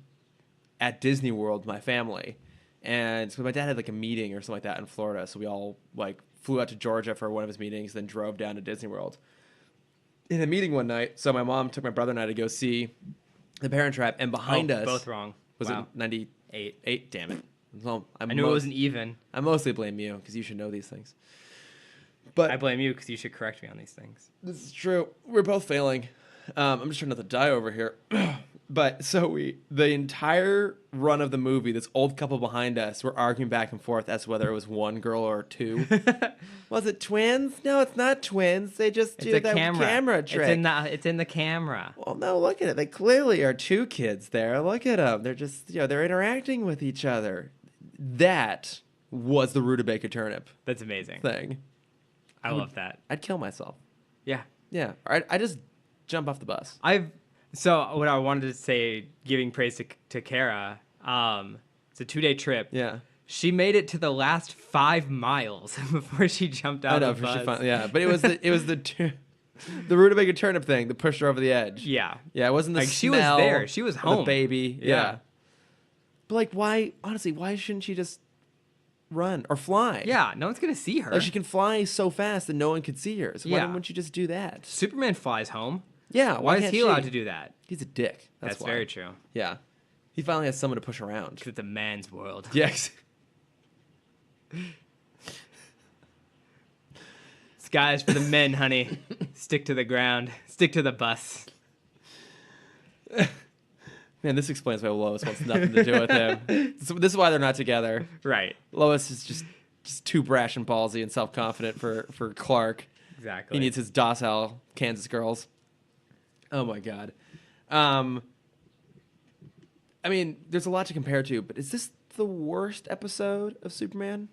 at Disney World with my family, and so my dad had like a meeting or something like that in Florida, so we all like flew out to Georgia for one of his meetings, then drove down to Disney World. In a meeting one night, so my mom took my brother and I to go see The Parent Trap, and behind us Both wrong. was Wow. it 98? 8? Damn it. Well, I knew it wasn't even. I mostly blame you because you should know these things. But I blame you because you should correct me on these things. this is true. We're both failing. I'm just trying not to die over here. But so the entire run of the movie, this old couple behind us were arguing back and forth as to whether it was one girl or two. Was it twins? No, it's not twins. They just do that camera trick. It's in the camera. Well, no, look at it. They clearly are two kids there. Look at them. They're just, they're interacting with each other. That was the rutabaga turnip That's amazing. thing. I love that. I'd kill myself. Yeah. Yeah. I just jump off the bus. So what I wanted to say, giving praise to Kara, it's a 2-day trip. Yeah. She made it to the last 5 miles before she jumped out of the bus. Yeah, but it was the rutabaga turnip thing that pushed her over the edge. Yeah. Yeah, it wasn't the Like, she smell. was there. She was of home. The baby. Yeah. Yeah. But like, why? Honestly, why shouldn't she just run or fly? Yeah, no one's going to see her. Like, she can fly so fast that no one could see her. So why Yeah. wouldn't you just do that? Superman flies home. Yeah. Why is can't he she? allowed to do that? He's a dick. That's why. very true. Yeah. He finally has someone to push around. Because it's a man's world. Yes. Sky's for the men, honey. Stick to the ground. Stick to the bus. Man, this explains why Lois wants nothing to do with him. This is why they're not together. Right. Lois is just too brash and ballsy and self-confident for Clark. Exactly. He needs his docile Kansas girls. Oh my god. I mean, there's a lot to compare to, but is this the worst episode of Superman?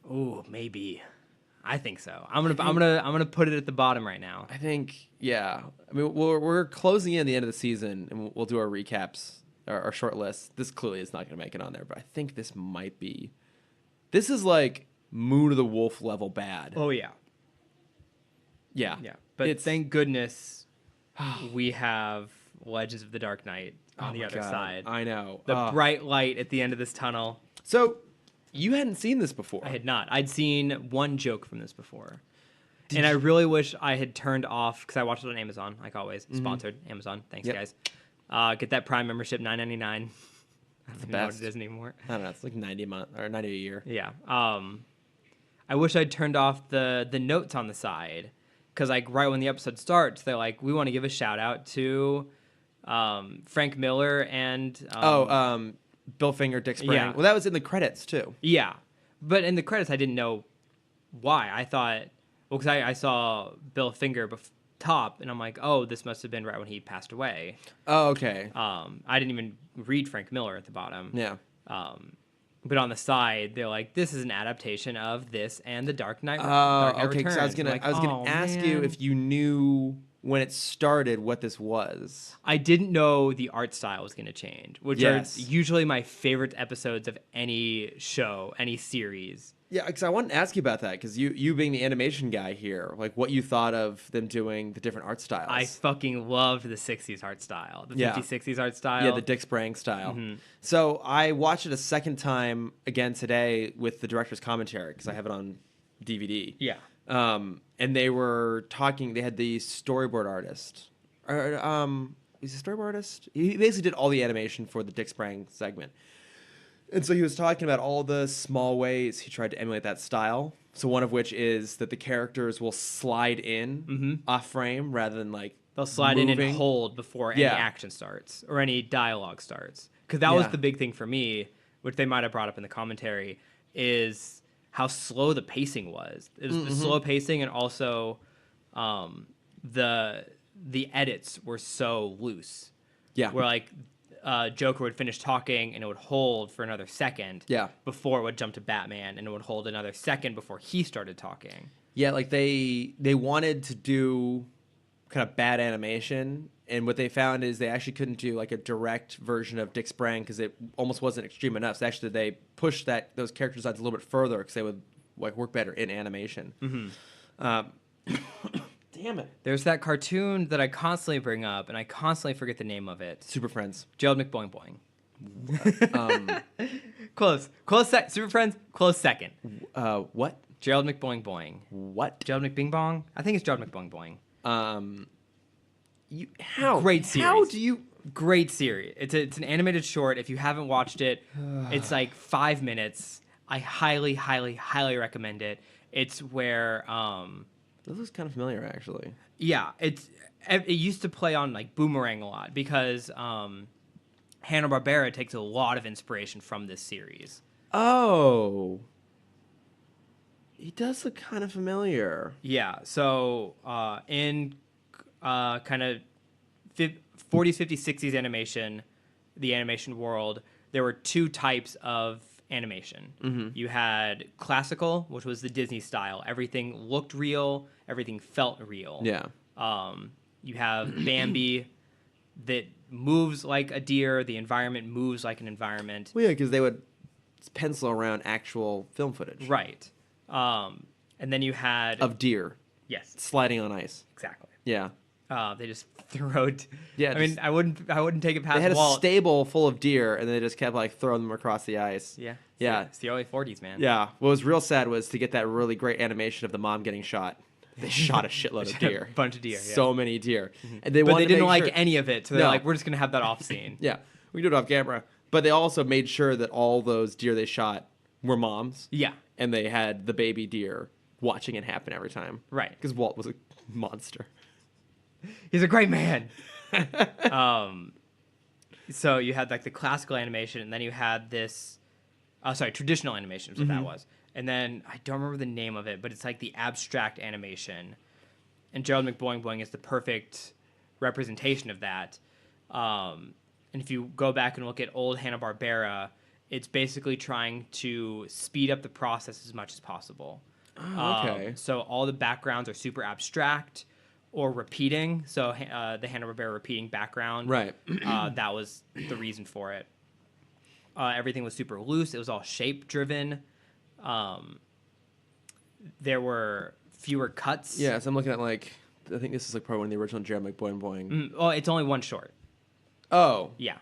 Oh, maybe. I think so. I'm gonna put it at the bottom right now. I think, yeah. I mean, we're closing in the end of the season, and we'll do our recaps, our short list. This clearly is not going to make it on there, but I think this might be. This is like Moon of the Wolf level bad. Oh yeah. Yeah. Yeah. But thank goodness we have Legends of the Dark Knight on the my other God. side. I know. The bright light at the end of this tunnel. So, you hadn't seen this before. I had not. I'd seen one joke from this before. And I really wish I had turned off, because I watched it on Amazon, like always. Sponsored. Amazon. Thanks, Yep. guys. Get that Prime membership, $9.99. I don't the even know what best. it is anymore. I don't know. It's like 90 a month or 90 a year. Yeah. I wish I'd turned off the notes on the side, because like right when the episode starts, they're like, we want to give a shout out to Frank Miller and Bill Finger, Dick Sprang. Yeah. Well, that was in the credits too. yeah, but in the credits I didn't know why. I thought, well, because I saw Bill Finger top, and I'm like, oh, this must have been right when he passed away. Oh, okay. I didn't even read Frank Miller at the bottom. Yeah. But on the side, they're like, this is an adaptation of this and The Dark Knight. Oh, Dark Knight okay. Because I was Returns. gonna, I'm like, "Oh, ask you man." if you knew when it started what this was. I didn't know the art style was going to change, which Yes. are usually my favorite episodes of any show, any series. Yeah, because I wanted to ask you about that because you being the animation guy here, like what you thought of them doing the different art styles. I fucking loved the 60s art style, the Yeah. 50s, 60s art style. Yeah, the Dick Sprang style. Mm-hmm. So I watched it a second time again today with the director's commentary because I have it on DVD. Yeah. And they were talking. They had the storyboard artist. He's a storyboard artist. He basically did all the animation for the Dick Sprang segment. And so he was talking about all the small ways he tried to emulate that style. So one of which is that the characters will slide in off frame rather than like They'll slide in moving. and hold before any Yeah. action starts or any dialogue starts. Because that was Yeah. the big thing for me, which they might have brought up in the commentary, is how slow the pacing was. It was the slow pacing, and also the edits were so loose. Yeah. Where like Joker would finish talking and it would hold for another second. Yeah. Before it would jump to Batman, and it would hold another second before he started talking. Yeah, like they wanted to do kind of bad animation, and what they found is they actually couldn't do like a direct version of Dick Sprang because it almost wasn't extreme enough. So actually, they pushed those character designs a little bit further because they would like work better in animation. Damn it, There's that cartoon that I constantly bring up, and I constantly forget the name of it. Super Friends. Gerald McBoing-Boing. Close. Super Friends, close second. What? Gerald McBoing-Boing. What? Gerald McBing-Bong? I think it's Gerald McBoing-Boing. Great series. How do you? Great series. It's an animated short. If you haven't watched it, it's like 5 minutes. I highly, highly, highly recommend it. It's where This looks kind of familiar, actually. yeah, it used to play on like Boomerang a lot because Hanna-Barbera takes a lot of inspiration from this series. Oh, he does look kind of familiar. Yeah, so in kind of 40s, 50s, 60s animation, the animation world, there were two types of animation. You had classical, which was the Disney style. Everything looked real, everything felt real. Yeah. You have Bambi that moves like a deer, the environment moves like an environment. Well, yeah, because they would pencil around actual film footage. Right. And then you had Of deer yes, sliding on ice. exactly. Yeah. They just throw. Yeah, I mean, I wouldn't take it past They had a Walt. stable full of deer, and they just kept like throwing them across the ice. Yeah. Yeah. It's the early 40s, man. Yeah. What was real sad was to get that really great animation of the mom getting shot. They shot a shitload of deer. A bunch of deer. Yeah. So many deer. And But wanted they to didn't make like sure- any of it, so they're No. like, we're just gonna have that off scene. Yeah. We can do it off camera. But they also made sure that all those deer they shot were moms. Yeah. And they had the baby deer watching it happen every time. Right. Because Walt was a monster. He's a great man. So you had like the classical animation, and then you had this, traditional animation is what that was. And then I don't remember the name of it, but it's like the abstract animation. And Gerald McBoing-Boing is the perfect representation of that. And if you go back and look at old Hanna-Barbera, it's basically trying to speed up the process as much as possible. Oh, okay. So all the backgrounds are super abstract or repeating. So the Hanna-Barbera repeating background, Right. that was the reason for it. Everything was super loose. It was all shape driven. There were fewer cuts. Yeah, so I'm looking at like, I think this is like probably one of the original Gerald McBoing-Boing. Well, it's only one short. Oh. Yeah.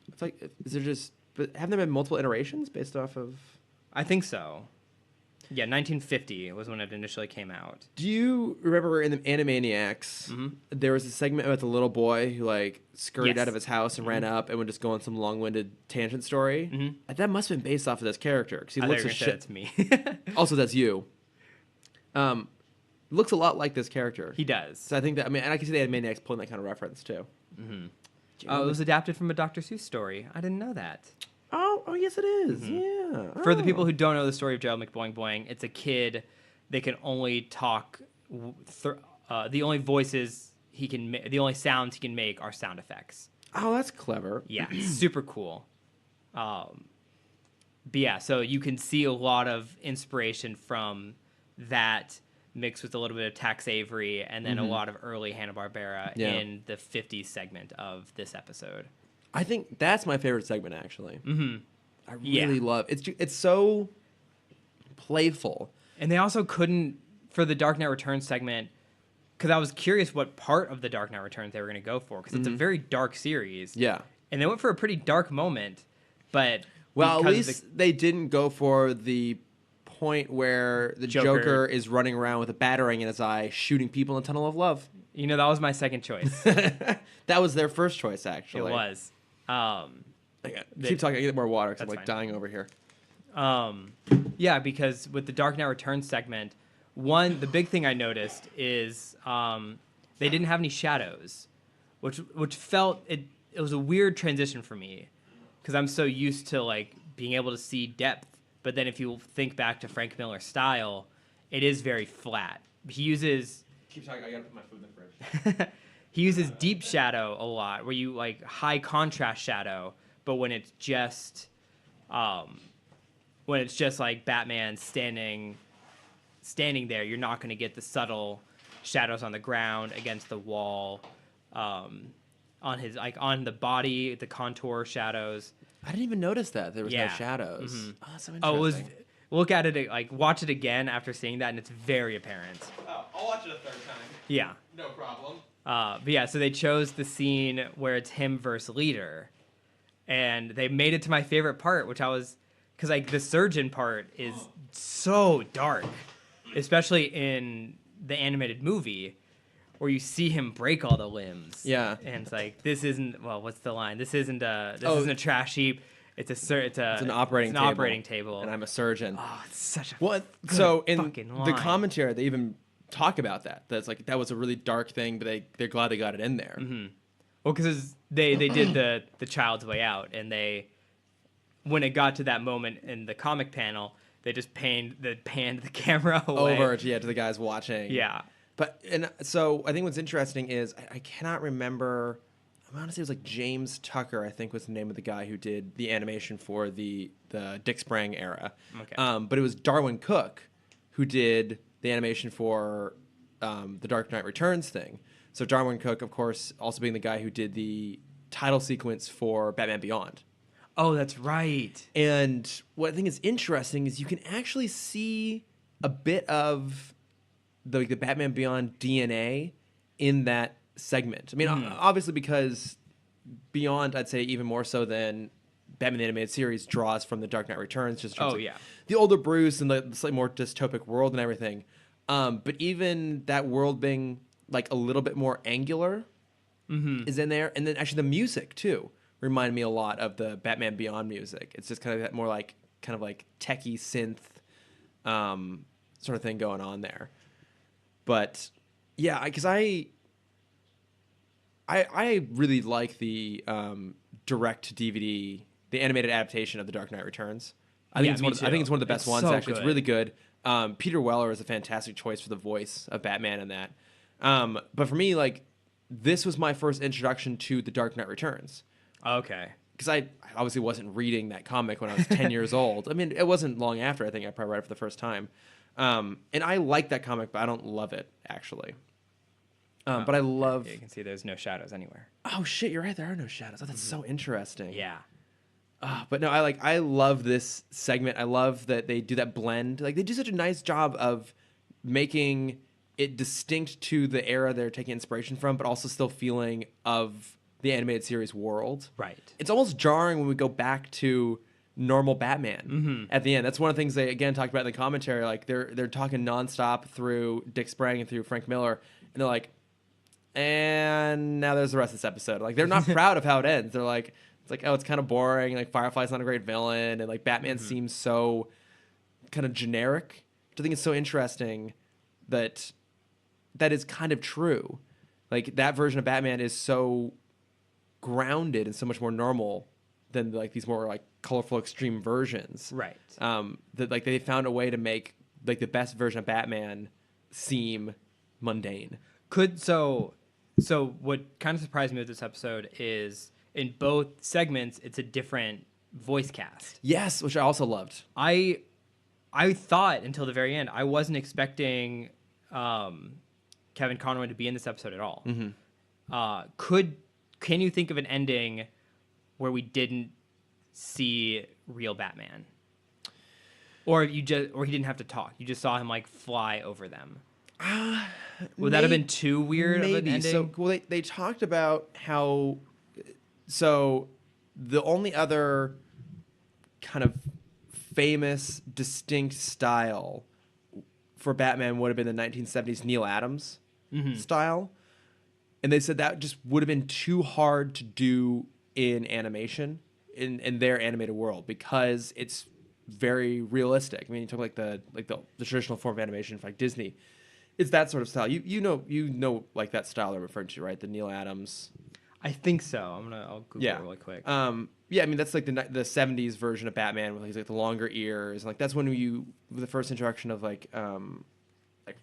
It's like, is there just, but haven't there been multiple iterations based off of? I think so. Yeah, 1950 was when it initially came out. Do you remember in the Animaniacs, there was a segment about the little boy who like scurried Yes. out of his house and ran up and would just go on some long-winded tangent story? That must have been based off of this character because he I looks thought as you were gonna say shit. that's me. Also, that's you. Looks a lot like this character. He does. So I think that, I mean, and I can see the Animaniacs pulling that kind of reference too. It was adapted from a Dr. Seuss story. I didn't know that. Oh, yes, it is. Yeah. For the people who don't know the story of Gerald McBoing-Boing, it's a kid that can only talk. The only voices he can, the only sounds he can make are sound effects. Oh, that's clever. Yeah, it's super cool. But yeah, so you can see a lot of inspiration from that mixed with a little bit of Tex Avery and then a lot of early Hanna-Barbera in the 50s segment of this episode. I think that's my favorite segment, actually. I Yeah. really love it's so playful. And they also couldn't, for the Dark Knight Returns segment, because I was curious what part of the Dark Knight Returns they were going to go for, because it's a very dark series. Yeah. And they went for a pretty dark moment, but... Well, at because least they didn't go for the point where the Joker is running around with a batarang in his eye, shooting people in a tunnel of love. You know, that was my second choice. That was their first choice, actually. It was. Keep talking. I get more water because I'm That's like fine. dying over here. Yeah, because with the Dark Knight Returns segment, the big thing I noticed is they didn't have any shadows, which felt it was a weird transition for me because I'm so used to like being able to see depth. But then if you think back to Frank Miller's style, it is very flat. He uses Keep talking. I gotta put my food in the fridge. he uses deep shadow a lot, where you like high contrast shadow, but when it's just like Batman standing there, you're not going to get the subtle shadows on the ground, against the wall, on the body, the contour shadows. I didn't even notice that there was no Yeah. shadows. Oh, that's so interesting. Oh, it was. Look at it, like watch it again after seeing that, and it's very apparent. Oh, I'll watch it a third time. Yeah. No problem. But yeah, so they chose the scene where it's him versus Leader, and they made it to my favorite part, because like the surgeon part is so dark, especially in the animated movie, where you see him break all the limbs. Yeah. And it's like, this isn't, well, what's the line? This isn't a trash heap. It's an operating table. And I'm a surgeon. Oh, it's such a What? good So in fucking the line. commentary, they even talk about that. That's like that was a really dark thing, but they're glad they got it in there. Well, because they did the Child's Way Out, and when it got to that moment in the comic panel, they just panned the camera away. Over to the guys watching. Yeah. But and so I think what's interesting is I cannot remember. I want to say it was like James Tucker, I think was the name of the guy who did the animation for the Dick Sprang era. Okay. But it was Darwin Cook who did the animation for the Dark Knight Returns thing. So Darwin Cook, of course, also being the guy who did the title sequence for Batman Beyond. Oh, that's right. And what I think is interesting is you can actually see a bit of the Batman Beyond DNA in that segment. I mean, obviously because Beyond, I'd say even more so than Batman the Animated Series, draws from the Dark Knight Returns. Just in terms of the older Bruce and the slightly more dystopic world and everything. But even that world being like a little bit more angular is in there. And then actually the music too remind me a lot of the Batman Beyond music. It's just kind of that more like techie synth sort of thing going on there. But yeah, because I really like the direct to DVD, the animated adaptation of The Dark Knight Returns. I think it's one of the best ones. So actually, good. It's really good. Peter Weller is a fantastic choice for the voice of Batman in that. But for me, like this was my first introduction to The Dark Knight Returns. Okay. Because I obviously wasn't reading that comic when I was 10 years old. I mean, it wasn't long after. I think I probably read it for the first time. And I like that comic, but I don't love it actually. But I love. Yeah, you can see there's no shadows anywhere. Oh shit, you're right. There are no shadows. Oh, that's so interesting. Yeah. But no, I love this segment. I love that they do that blend. Like they do such a nice job of making it distinct to the era they're taking inspiration from, but also still feeling of the animated series world. Right. It's almost jarring when we go back to normal Batman at the end. That's one of the things they again talked about in the commentary. Like they're talking nonstop through Dick Sprang and through Frank Miller, and they're like, and now there's the rest of this episode. Like they're not proud of how it ends. They're like, it's like, oh, it's kind of boring. Like Firefly's not a great villain, and like Batman seems so kind of generic. I think it's so interesting that is kind of true. Like that version of Batman is so grounded and so much more normal than like these more like colorful extreme versions. Right. That like they found a way to make like the best version of Batman seem mundane. So what kind of surprised me with this episode is in both segments it's a different voice cast. Yes, which I also loved. I thought until the very end I wasn't expecting Kevin Conroy to be in this episode at all. Can you think of an ending where we didn't see real Batman, or he didn't have to talk? You just saw him like fly over them. Would that have been too weird of an ending? So well, they talked about how. So the only other kind of famous, distinct style for Batman would have been the 1970s Neil Adams style. And they said that just would have been too hard to do in animation, in their animated world, because it's very realistic. I mean, you talk like the traditional form of animation for like Disney. It's that sort of style. You know like that style they're referring to, right? The Neil Adams. I think so. I'll Google it really quick. Yeah, I mean that's like the 70s version of Batman with like the longer ears, and like that's when the first introduction of like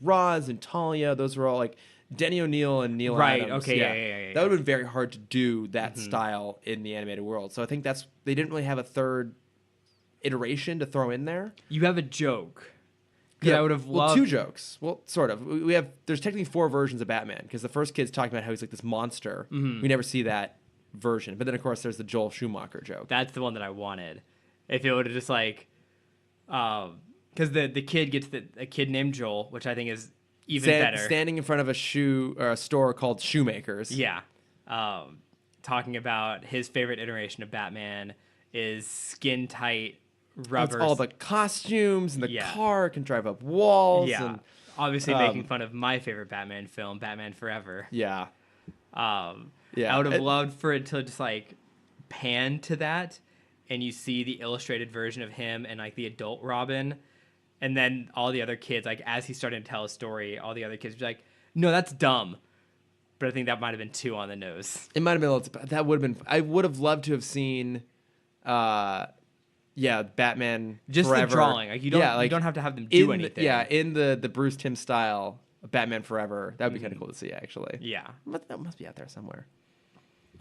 Roz and Talia. Those were all like Denny O'Neil and Neil Adams. Right. Okay. Yeah. That would have been very hard to do that style in the animated world. So I think they didn't really have a third iteration to throw in there. You have a joke. Yeah, I would have loved... Well, two jokes. Well, sort of. There's technically 4 versions of Batman, because the first kid's talking about how he's like this monster. We never see that version. But then, of course, there's the Joel Schumacher joke. That's the one that I wanted. If it would have just like... Because the kid gets a kid named Joel, which I think is even better. Standing in front of a store called Shoemakers. Yeah. Talking about his favorite iteration of Batman is skin-tight rubber. All the costumes and the car can drive up walls. Yeah. And, obviously making fun of my favorite Batman film, Batman Forever. Yeah. I would have loved for it to just like pan to that, and you see the illustrated version of him and like the adult Robin, and then all the other kids, like as he's starting to tell a story, all the other kids would be like, no, that's dumb. But I think that might have been too on the nose. It might have been a little... That would have been... I would have loved to have seen... Batman just Forever. The drawing. Like you don't have to have them do anything. In the Bruce Timm style of Batman Forever. That would be kind of cool to see, actually. Yeah. That must be out there somewhere.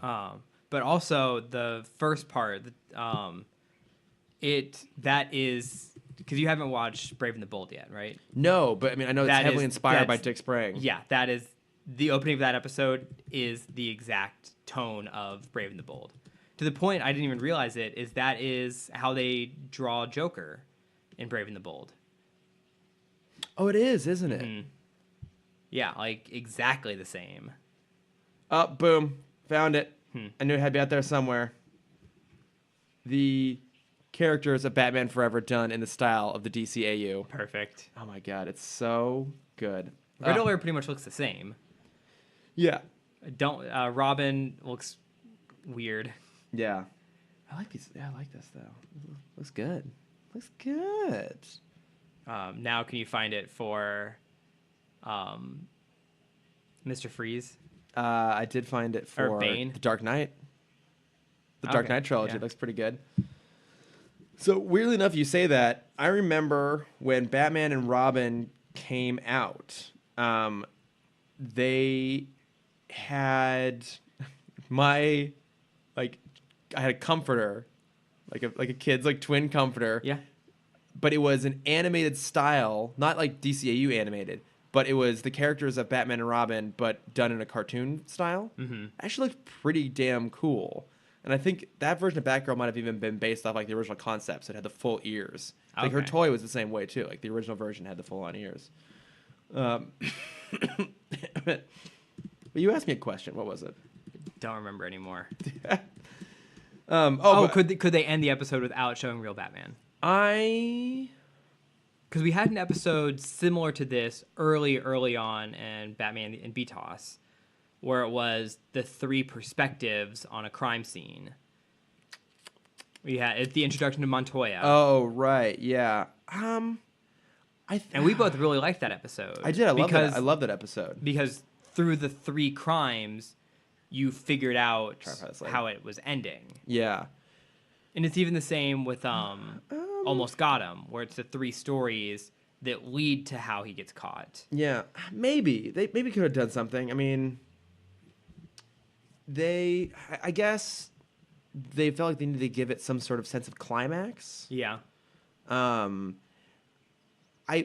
But also the first part, that is because you haven't watched Brave and the Bold yet, right? No, but I mean I know it's heavily inspired by Dick Sprang. Yeah, that is the opening of that episode is the exact tone of Brave and the Bold. To the point I didn't even realize it is how they draw Joker in Brave and the Bold. Oh, it is, isn't it? Mm-hmm. Yeah, like exactly the same. Oh, boom. Found it. I knew it had to be out there somewhere. The characters of Batman Forever done in the style of the DCAU. Perfect. Oh my god, it's so good. Riddler pretty much looks the same. Yeah. Robin looks weird. Yeah. I like these. Yeah, I like this though. Looks good. Looks good. Now can you find it for Mr. Freeze? I did find it for Bane? The Dark Knight. The Dark Knight trilogy looks pretty good. So weirdly enough, you say that. I remember when Batman and Robin came out. They had I had a comforter, like a kid's like twin comforter. Yeah. But it was an animated style, not like DCAU animated, but it was the characters of Batman and Robin, but done in a cartoon style. Mm-hmm. Actually looked pretty damn cool. And I think that version of Batgirl might have even been based off like the original concepts. It had the full ears. Like her toy was the same way too. Like the original version had the full on ears. But you asked me a question. What was it? Don't remember anymore. Could they end the episode without showing real Batman? I Because we had an episode similar to this early on in Batman and BTOS, where it was the 3 perspectives on a crime scene. We had it's the introduction to Montoya. Oh right, yeah. And we both really liked that episode. I did. I love that episode because through the 3 crimes, you figured out how it was ending. Yeah, and it's even the same with Almost Got Him, where it's the 3 stories that lead to how he gets caught. Yeah, maybe they could have done something. I mean, I guess they felt like they needed to give it some sort of sense of climax. Yeah.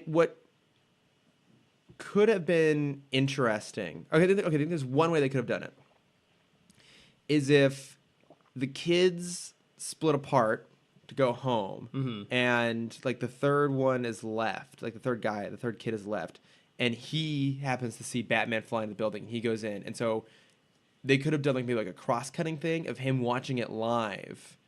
What could have been interesting. I think there's one way they could have done it. Is if the kids split apart to go home, and like the third one is left, like the third kid is left, and he happens to see Batman flying in the building. He goes in, and so they could have done like maybe like a cross-cutting thing of him watching it live.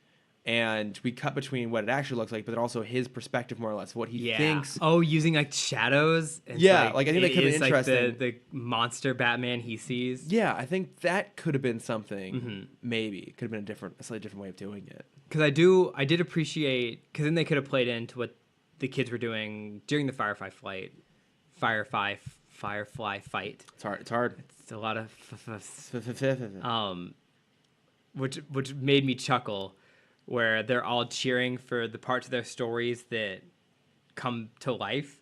And we cut between what it actually looks like, but then also his perspective, more or less, what he thinks. Oh, using like shadows. It's I think that could have been interesting. Like the monster Batman he sees. Yeah, I think that could have been something. Maybe it could have been a slightly different way of doing it. Because I did appreciate, because then they could have played into what the kids were doing during the Firefly fight. It's hard. It's a lot of which made me chuckle. Where they're all cheering for the parts of their stories that come to life.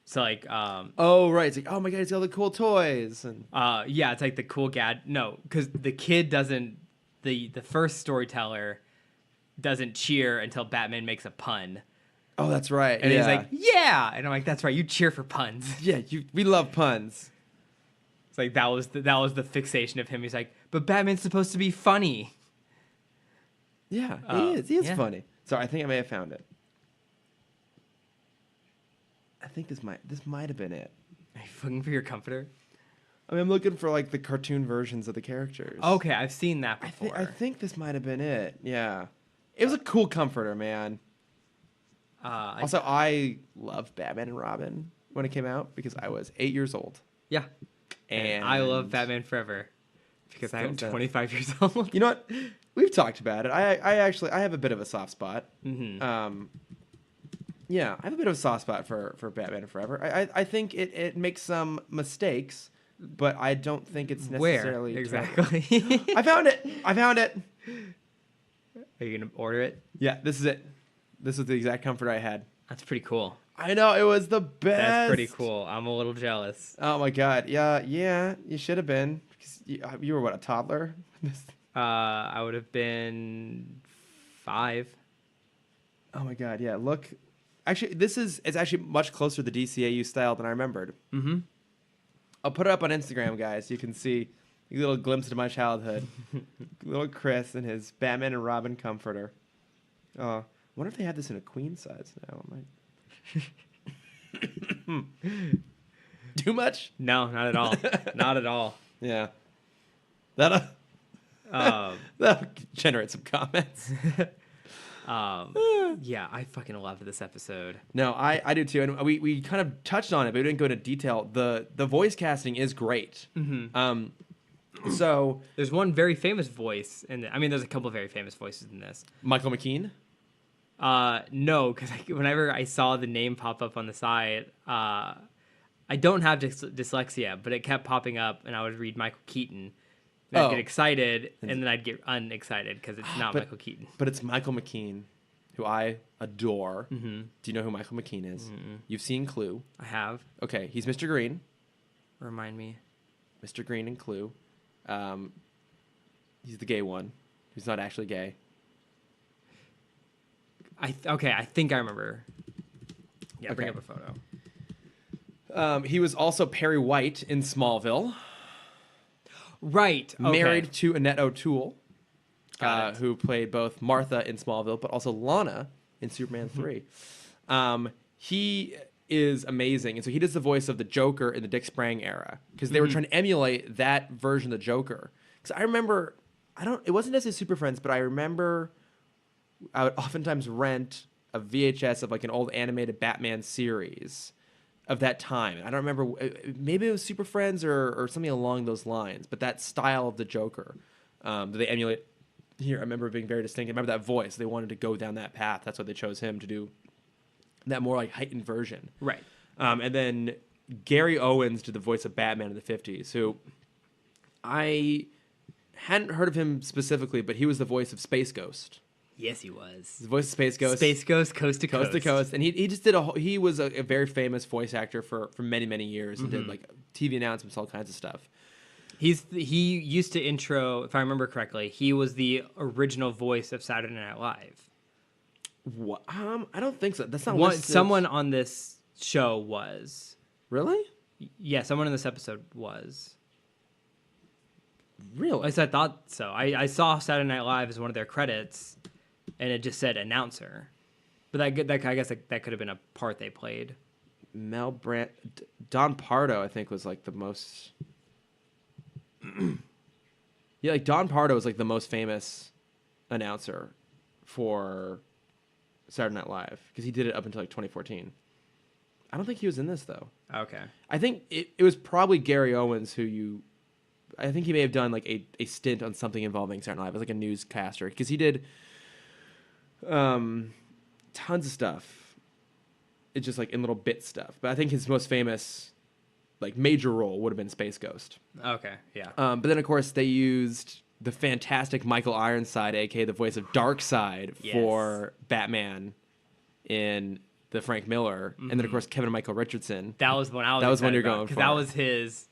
So like, oh right, it's like, oh my god, it's all the cool toys, and yeah, it's like the cool No, because the kid doesn't. The first storyteller doesn't cheer until Batman makes a pun. Oh, that's right. And he's like, yeah, and I'm like, that's right, you cheer for puns. Yeah, we love puns. It's like that was the fixation of him. He's like, but Batman's supposed to be funny. Yeah, he is. He is funny. Sorry, I think I may have found it. I think this might have been it. Are you looking for your comforter? I mean, I'm looking for like the cartoon versions of the characters. Okay, I've seen that before. I think this might have been it. Yeah, it was a cool comforter, man. Also, I loved Batman and Robin when it came out because I was 8 years old. Yeah, and I love Batman Forever because I'm 25 years old. You know what? We've talked about it. I actually have a bit of a soft spot. Yeah, I have a bit of a soft spot for Batman Forever. I think it makes some mistakes, but I don't think it's necessarily where exactly. I found it. Are you gonna order it? Yeah, this is it. This is the exact comfort I had. That's pretty cool. I know, it was the best. That's pretty cool. I'm a little jealous. Oh my god. Yeah. You should have been. Because you were what, a toddler? I would have been 5. Oh my god, yeah. Look, actually, it's actually much closer to the DCAU style than I remembered. I'll put it up on Instagram, guys. You can see a little glimpse into my childhood. Little Chris and his Batman and Robin comforter. I wonder if they have this in a queen size now. Too much? No, not at all. Not at all. Yeah. That'll generate some comments. Yeah, I fucking loved this episode. No, I do too, and we kind of touched on it, but we didn't go into detail. The voice casting is great. So there's one very famous voice, and there's a couple of very famous voices in this. Michael McKean. No, because whenever I saw the name pop up on the side, I don't have dyslexia, but it kept popping up, and I would read Michael Keaton. And I'd get excited, and then I'd get unexcited because it's not Michael Keaton. But it's Michael McKean, who I adore. Do you know who Michael McKean is? You've seen Clue. I have. Okay, he's Mr. Green. Remind me. Mr. Green in Clue. He's the gay one, who's not actually gay. I think I remember. Yeah, bring up a photo. He was also Perry White in Smallville. Right. Okay. Married to Annette O'Toole, who who played both Martha in Smallville, but also Lana in Superman 3. He is amazing. And so he does the voice of the Joker in the Dick Sprang era because they were trying to emulate that version of the Joker. Because I remember It wasn't necessarily Super Friends, but I remember I would oftentimes rent a VHS of like an old animated Batman series of that time. I don't remember, maybe it was Super Friends or something along those lines, but that style of the Joker that they emulate here, I remember being very distinct. I remember that voice. They wanted to go down that path. That's why they chose him to do that more like heightened version. Right. And then Gary Owens did the voice of Batman in the 50s, who I hadn't heard of him specifically, but he was the voice of Space Ghost. Yes, he was. The voice of Space Ghost. Space Ghost, Coast to Coast. Coast to Coast. And he just did he was a very famous voice actor for many, many years and did like TV announcements, all kinds of stuff. He used to intro, if I remember correctly, he was the original voice of Saturday Night Live. What? I don't think so. That's not Someone on this show was. Really? Yeah, someone in this episode was. Really? At least I thought so. I saw Saturday Night Live as one of their credits, and it just said announcer. But I guess that could have been a part they played. Mel Brandt, Don Pardo, I think was like the most. Yeah, like Don Pardo was like the most famous announcer for Saturday Night Live because he did it up until like 2014. I don't think he was in this though. Okay. I think it was probably Gary Owens I think he may have done like a stint on something involving Saturday Night Live as like a newscaster because he did tons of stuff. It's just like in little bit stuff. But I think his most famous like major role would have been Space Ghost. Okay, yeah. But then of course they used the fantastic Michael Ironside, aka the voice of Darkseid, for Batman in the Frank Miller, and then of course Kevin Michael Richardson. That was when I was. That was when you're going for. That was his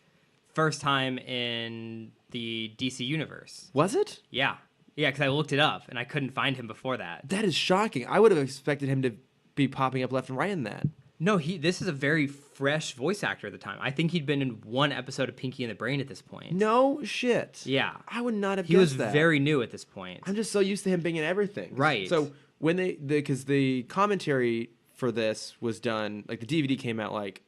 first time in the DC universe. Was it? Yeah, because I looked it up and I couldn't find him before that. That is shocking. I would have expected him to be popping up left and right in that. No, this is a very fresh voice actor at the time. I think he'd been in one episode of Pinky and the Brain at this point. No shit. Yeah. I would not have guessed that. He was very new at this point. I'm just so used to him being in everything. Right. So when because the commentary for this was done, like the DVD came out like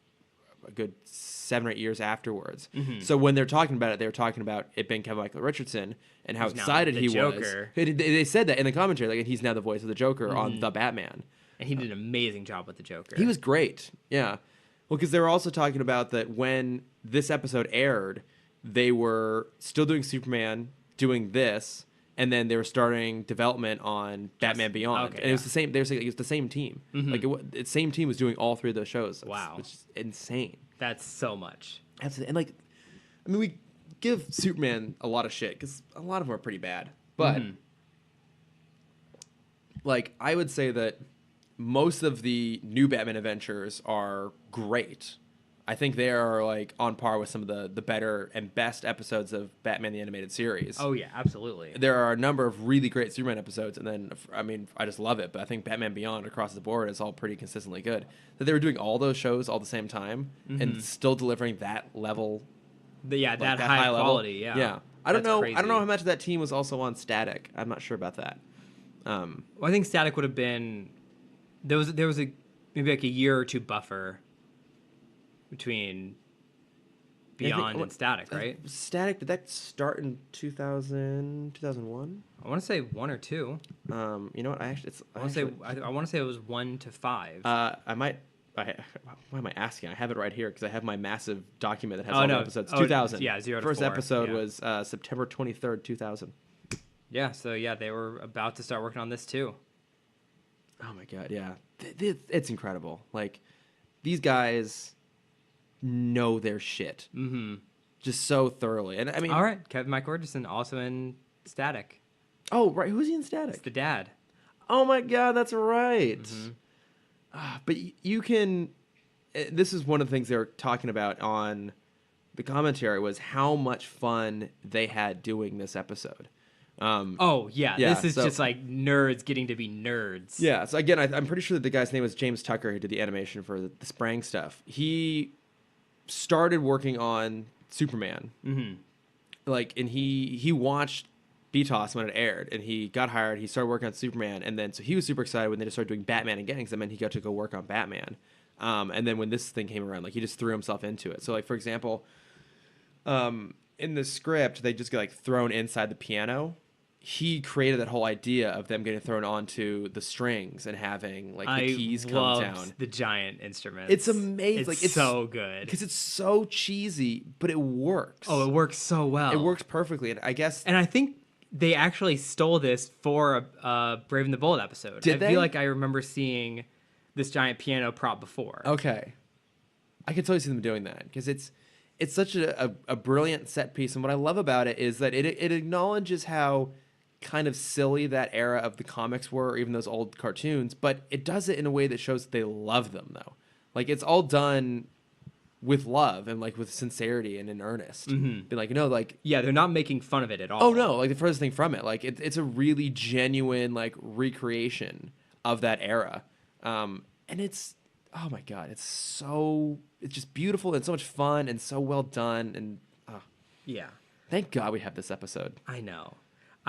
a good 7 or 8 years afterwards. Mm-hmm. So when they're talking about it, they were talking about it being Kevin Michael Richardson and how excited he Joker. was. They said that in the commentary, like, and he's now the voice of the Joker on The Batman. And he did an amazing job with the Joker. He was great. Yeah. Well, because they were also talking about that when this episode aired, they were still doing Superman, doing this, and then they were starting development on Batman Beyond. Okay, and it was the same. They were saying it was the same team. Mm-hmm. Like the same team was doing all three of those shows. Wow, which is insane. That's so much. Absolutely. And like, I mean, we give Superman a lot of shit because a lot of them are pretty bad. But like, I would say that most of the new Batman adventures are great. I think they are like on par with some of the better and best episodes of Batman the Animated Series. Oh yeah, absolutely. There are a number of really great Superman episodes, and then I mean I just love it. But I think Batman Beyond across the board is all pretty consistently good. That they were doing all those shows all at the same time and still delivering that level. That high quality. Level. Yeah. I don't know. Crazy. I don't know how much of that team was also on Static. I'm not sure about that. Well, I think Static would have been. There was maybe like a year or two buffer between Beyond and Static, right? Static, did that start in 2001? I want to say 1 or 2. You know what? I want to say it was 1 to 5. Why am I asking? I have it right here because I have my massive document that has all the episodes. 2000. Yeah, 0 to 4. First episode was September 23rd, 2000. Yeah, so they were about to start working on this too. Oh my god, yeah. It's incredible. Like, these guys know their shit. Mm-hmm. Just so thoroughly. And I mean... All right, Kevin Michael Richardson, also in Static. Oh, right. Who's he in Static? It's the dad. Oh my god, that's right. Mm-hmm. But you can... This is one of the things they were talking about on the commentary was how much fun they had doing this episode. This is just like nerds getting to be nerds. Yeah, so again, I'm pretty sure that the guy's name was James Tucker who did the animation for the Sprang stuff. He started working on Superman. Mm-hmm. Like, and he watched BTOS when it aired, and he got hired. He started working on Superman, and then so he was super excited when they just started doing Batman again, because that meant he got to go work on Batman. And then when this thing came around, like, he just threw himself into it. So, like, for example, in the script, they just get like thrown inside the piano. he created that whole idea of them getting thrown onto the strings and having like the keys come loved down. the giant instruments. It's amazing. It's Like, it's so good because it's so cheesy, but it works. Oh, it works so well. It works perfectly, and I guess. And I think they actually stole this for a Brave and the Bold episode. Did they? I feel like I remember seeing this giant piano prop before. Okay, I could totally see them doing that because it's such a brilliant set piece, and what I love about it is that it acknowledges how kind of silly that era of the comics were, or even those old cartoons, but it does it in a way that shows that they love them, though. Like, it's all done with love and like with sincerity and in earnest. Be like, like, yeah, they're not making fun of it at all. oh no, like the furthest thing from it, like it's a really genuine like recreation of that era, and it's, oh my god, it's just beautiful and so much fun and so well done, and Yeah, thank God we have this episode. I know.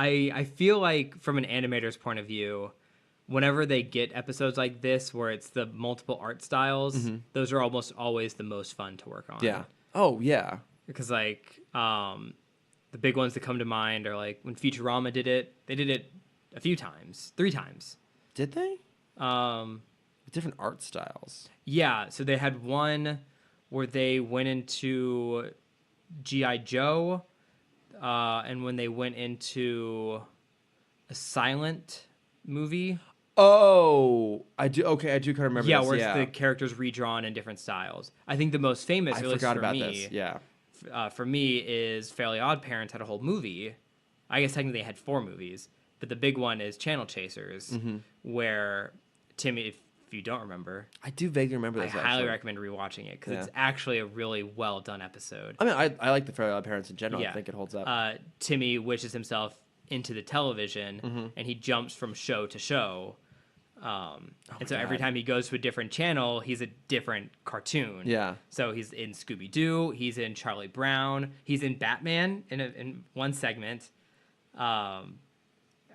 I feel like from an animator's point of view, whenever they get episodes like this where it's the multiple art styles, those are almost always the most fun to work on. Yeah. Oh yeah. Because like the big ones that come to mind are like when Futurama did it. They did it a few times, 3 times. Did they? Different art styles. Yeah. So they had one where they went into G.I. Joe, and when they went into a silent movie. Oh, I do. Okay, I do kind of remember. Yeah, this. where it's the characters redrawn in different styles. I think the most famous, I at least forgot for about me, this. Yeah. For me, is Fairly Odd Parents had a whole movie. I guess technically they had 4 movies, but the big one is Channel Chasers, where Timmy, if you don't remember, I do vaguely remember I this. highly recommend rewatching it because it's actually a really well done episode. I mean, I like the Fairly Odd Parents in general. Yeah. I think it holds up. Timmy wishes himself into the television, and he jumps from show to show. And so every time he goes to a different channel, he's a different cartoon. Yeah. So he's in Scooby-Doo, he's in Charlie Brown, he's in Batman in one segment.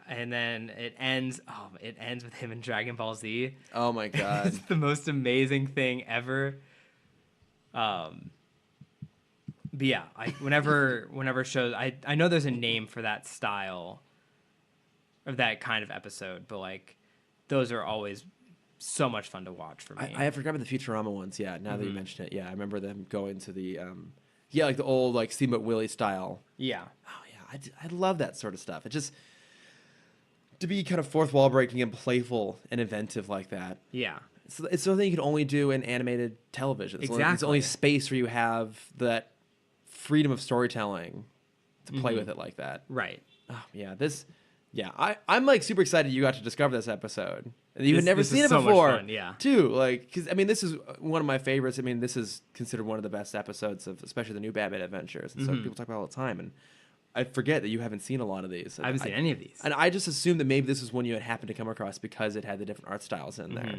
And then it ends with him in Dragon Ball Z. Oh my god. It's the most amazing thing ever. But yeah, whenever shows, I know there's a name for that style of that kind of episode, but like those are always so much fun to watch for me. I forgot about the Futurama ones. Yeah, now that you mention it, yeah, I remember them going to the like the old like Steamboat Willie style. Yeah. Oh yeah, I love that sort of stuff. It just to be kind of fourth wall breaking and playful and inventive like that. Yeah. It's something you can only do in animated television. It's Exactly. It's the only space where you have that freedom of storytelling to play with it like that. Right. Oh yeah, I'm like super excited you got to discover this episode. You had never this seen is it so much before, fun, yeah. Too, like, because I mean, this is one of my favorites. I mean, this is considered one of the best episodes of, especially the new Batman Adventures. And so people talk about it all the time, and I forget that you haven't seen a lot of these. I haven't seen any of these. And I just assumed that maybe this was one you had happened to come across because it had the different art styles in there.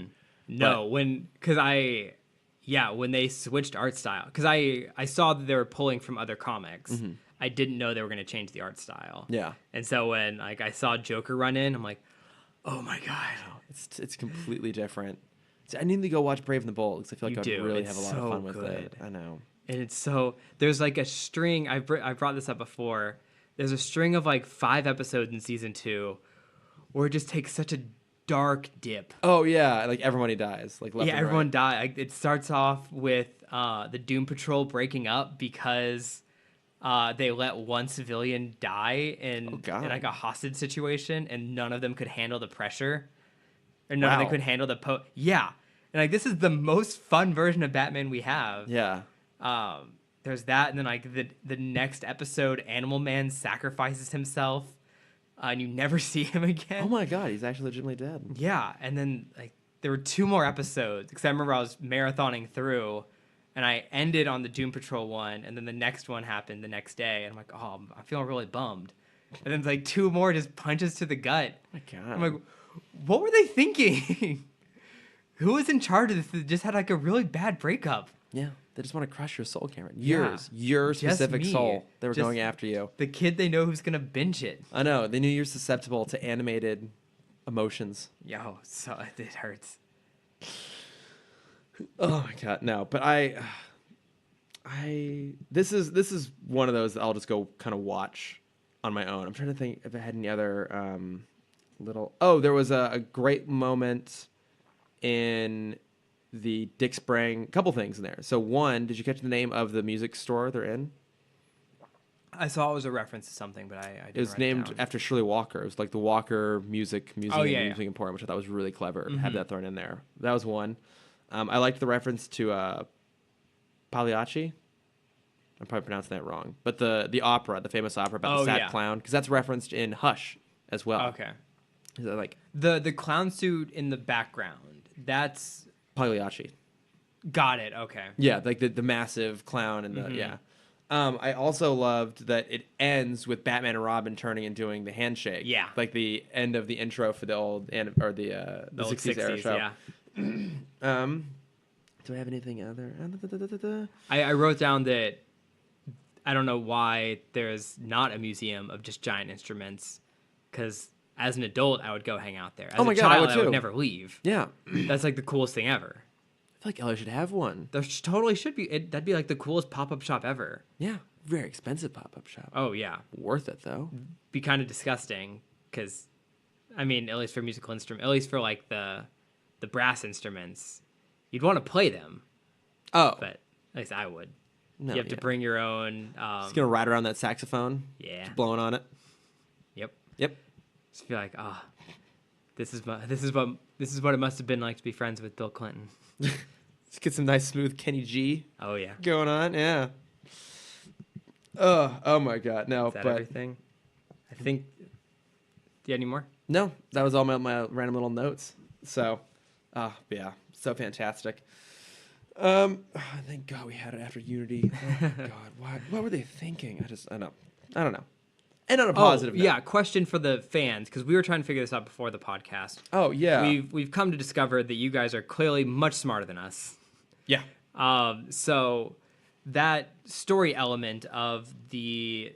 No, when they switched art style, because I saw that they were pulling from other comics. I didn't know they were going to change the art style. Yeah. And so when like I saw Joker run in, I'm like, oh my god, it's completely different. So I need to go watch Brave and the Bold because I feel like I'd really It's have a lot of so fun with good. it. I know. And it's so there's like a string. I brought this up before. There's a string of like 5 episodes in season 2 where it just takes such a dark dip. Oh yeah, like everybody dies. Like left and everyone right. dies. Like, it starts off with the Doom Patrol breaking up because they let one civilian die in like a hostage situation, and none of them could handle the pressure, or none of them could handle the Yeah, and like this is the most fun version of Batman we have. Yeah. There's that, and then like the next episode, Animal Man sacrifices himself, and you never see him again. Oh my god, he's actually legitimately dead. Yeah, and then like there were 2 more episodes because I remember I was marathoning through, and I ended on the Doom Patrol one, and then the next one happened the next day, and I'm like, oh, I'm feeling really bummed. And then like 2 more just punches to the gut. Oh my god. I'm like, what were they thinking? Who was in charge of this? They just had like a really bad breakup. Yeah, they just want to crush your soul, Cameron. Yeah. Your Just specific me. soul. They were Just going after you. The kid they know who's gonna binge it. I know. They knew you're susceptible to animated emotions. Yo, so it hurts. Oh my god, no. But this is one of those that I'll just go kind of watch on my own. I'm trying to think if I had any other little. Oh, there was a great moment in the Dick Sprang. Couple things in there. So one, did you catch the name of the music store they're in? I saw it was a reference to something, but I didn't It was write named down. after Shirley Walker. It was like the Walker Museum, Oh, yeah, Music Emporium, which I thought was really clever to have Mm-hmm. that thrown in there. That was one. I liked the reference to Pagliacci. I'm probably pronouncing that wrong, but the opera, the famous opera about the Oh, sad yeah. clown, because that's referenced in Hush as well. Okay. Is that like The clown suit in the background. That's Pagliacci? got it. Okay. Yeah, like the massive clown and the Mhm. yeah. I also loved that it ends with Batman and Robin turning and doing the handshake. Yeah. like the end of the intro for the old or the The old 60s era 60s, show. yeah. Do I have anything other? I wrote down that I don't know why there's not a museum of just giant instruments, because as an adult I would go hang out there. As Oh my a God, I child, would I would too. never leave. Yeah, I That's like the coolest thing ever. feel like LA should have one. There totally should be. That'd be like the coolest pop-up shop ever. Yeah, very expensive pop-up shop. Oh yeah, Worth it though. be kind of disgusting because, I mean, at least for musical instrument, at least for like the brass instruments, you'd want to play them, Oh, but at least I would. no, You have to yeah. bring your own. Just gonna ride around that saxophone. Yeah. Just blowing on it. Yep. Yep. Just feel like, this is what it must have been like to be friends with Bill Clinton. Let's get some nice smooth Kenny G Oh yeah. going on. Yeah. Oh my God, no. Is that but everything? I think. Do you have any more? no, that was all my random little notes. So, yeah, so fantastic. Thank God we had it after Unity. Oh God, what were they thinking? I don't know. And on a positive note. Yeah. Question for the fans, because we were trying to figure this out before the podcast. Oh yeah. We've come to discover that you guys are clearly much smarter than us. Yeah. So that story element of the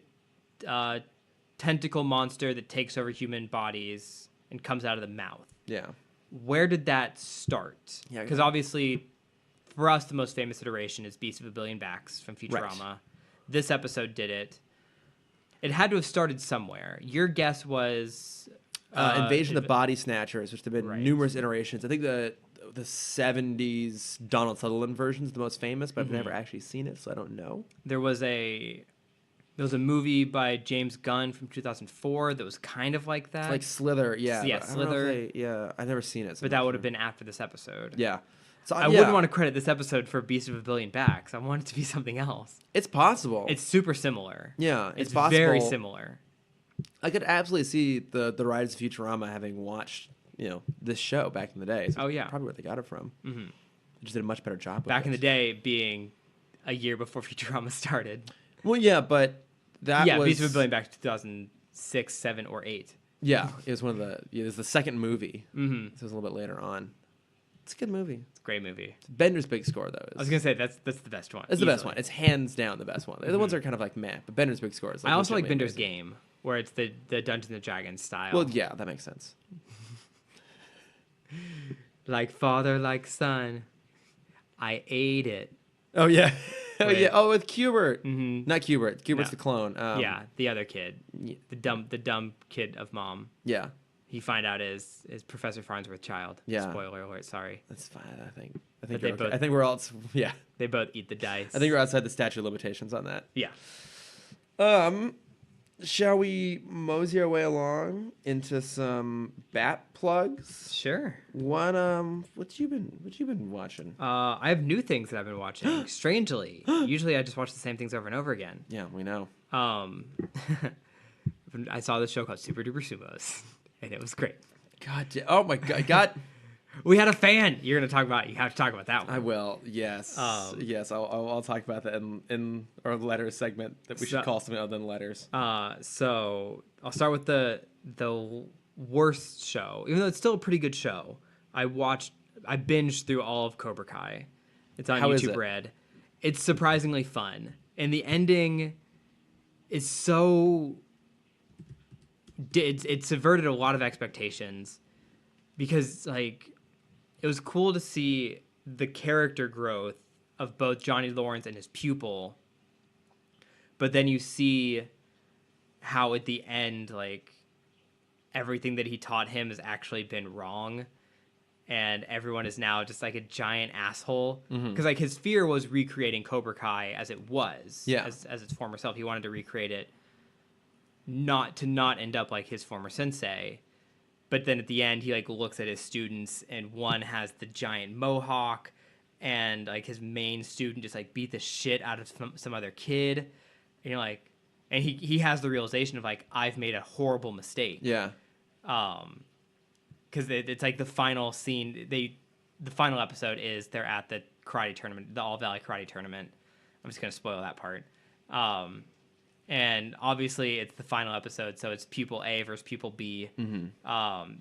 tentacle monster that takes over human bodies and comes out of the mouth. Yeah. Where did that start? Yeah, Because obviously, for us, the most famous iteration is Beast of a Billion Backs from Futurama. Right. This episode did it. It had to have started somewhere. Your guess was Invasion of the Body Snatchers, which there have been Right. numerous iterations. I think the 70s Donald Sutherland version is the most famous, but I've never actually seen it, so I don't know. There was a movie by James Gunn from 2004 that was kind of like that. It's like Slither, yeah. Yeah, but I don't know if Slither. yeah, I've never seen it. So but that would have been after this episode. Yeah. So I wouldn't want to credit this episode for Beast of a Billion Backs. I want it to be something else. It's possible. It's super similar. Yeah, It's possible. very similar. I could absolutely see the writers of Futurama having watched this show back in the day. So Oh, yeah. probably where they got it from. Mm-hmm. They just did a much better job. Back in the day, being a year before Futurama started. Well, yeah, but that was Beast of a Billion Backs 2006, 7, or 8. Yeah, it was one of the. It was the second movie. Mm-hmm. So it was a little bit later on. It's a good movie. It's a great movie. Bender's Big Score though. I was gonna say that's the best one. It's the best easily. one. It's hands down the best one. The other ones are kind of like meh, but Bender's Big Score is. Like I also like legitimately Bender's amazing. Game, where it's the Dungeons and Dragons style. Well, yeah, that makes sense. Like father, like son. I ate it. Oh yeah, oh Right. yeah. Oh, with Cubert. Mhm. Not Cubert. Cubert's No. the clone. Yeah, the other kid, y- the dumb kid of mom. Yeah, He find out is Professor Farnsworth child. Yeah. Spoiler alert. Sorry. that's fine. I think. But they you're okay. both- I think we're all. Yeah, They both eat the dice. I think we're outside the statute of limitations on that. Yeah. Shall we mosey our way along into some bat plugs? Sure. What you been watching? I have new things that I've been watching. Strangely, usually I just watch the same things over and over again. Yeah, we know. I saw this show called Super Duper Sumos, and it was great. Oh my God. We had a fan. You have to talk about that one. I will. Yes. Yes. I'll talk about that in our letters segment that we should call something other than letters. So I'll start with the worst show, even though it's still a pretty good show. I binged through all of Cobra Kai. It's on How is YouTube it? Red. It's surprisingly fun, and the ending is so. It subverted a lot of expectations, because like it was cool to see the character growth of both Johnny Lawrence and his pupil, but then you see how at the end, like, everything that he taught him has actually been wrong, and everyone is now just like a giant asshole. Because like his fear was recreating Cobra Kai as it was, Yeah. as its former self. He wanted to recreate it, not end up like his former sensei. But then at the end, he like looks at his students, and one has the giant mohawk, and like his main student just like beat the shit out of some other kid. And you're like, and he has the realization of like, I've made a horrible mistake. Yeah. Because it's like the final scene. The final episode is they're at the karate tournament, the All Valley Karate Tournament. I'm just gonna spoil that part. And obviously it's the final episode, so it's pupil A versus pupil B.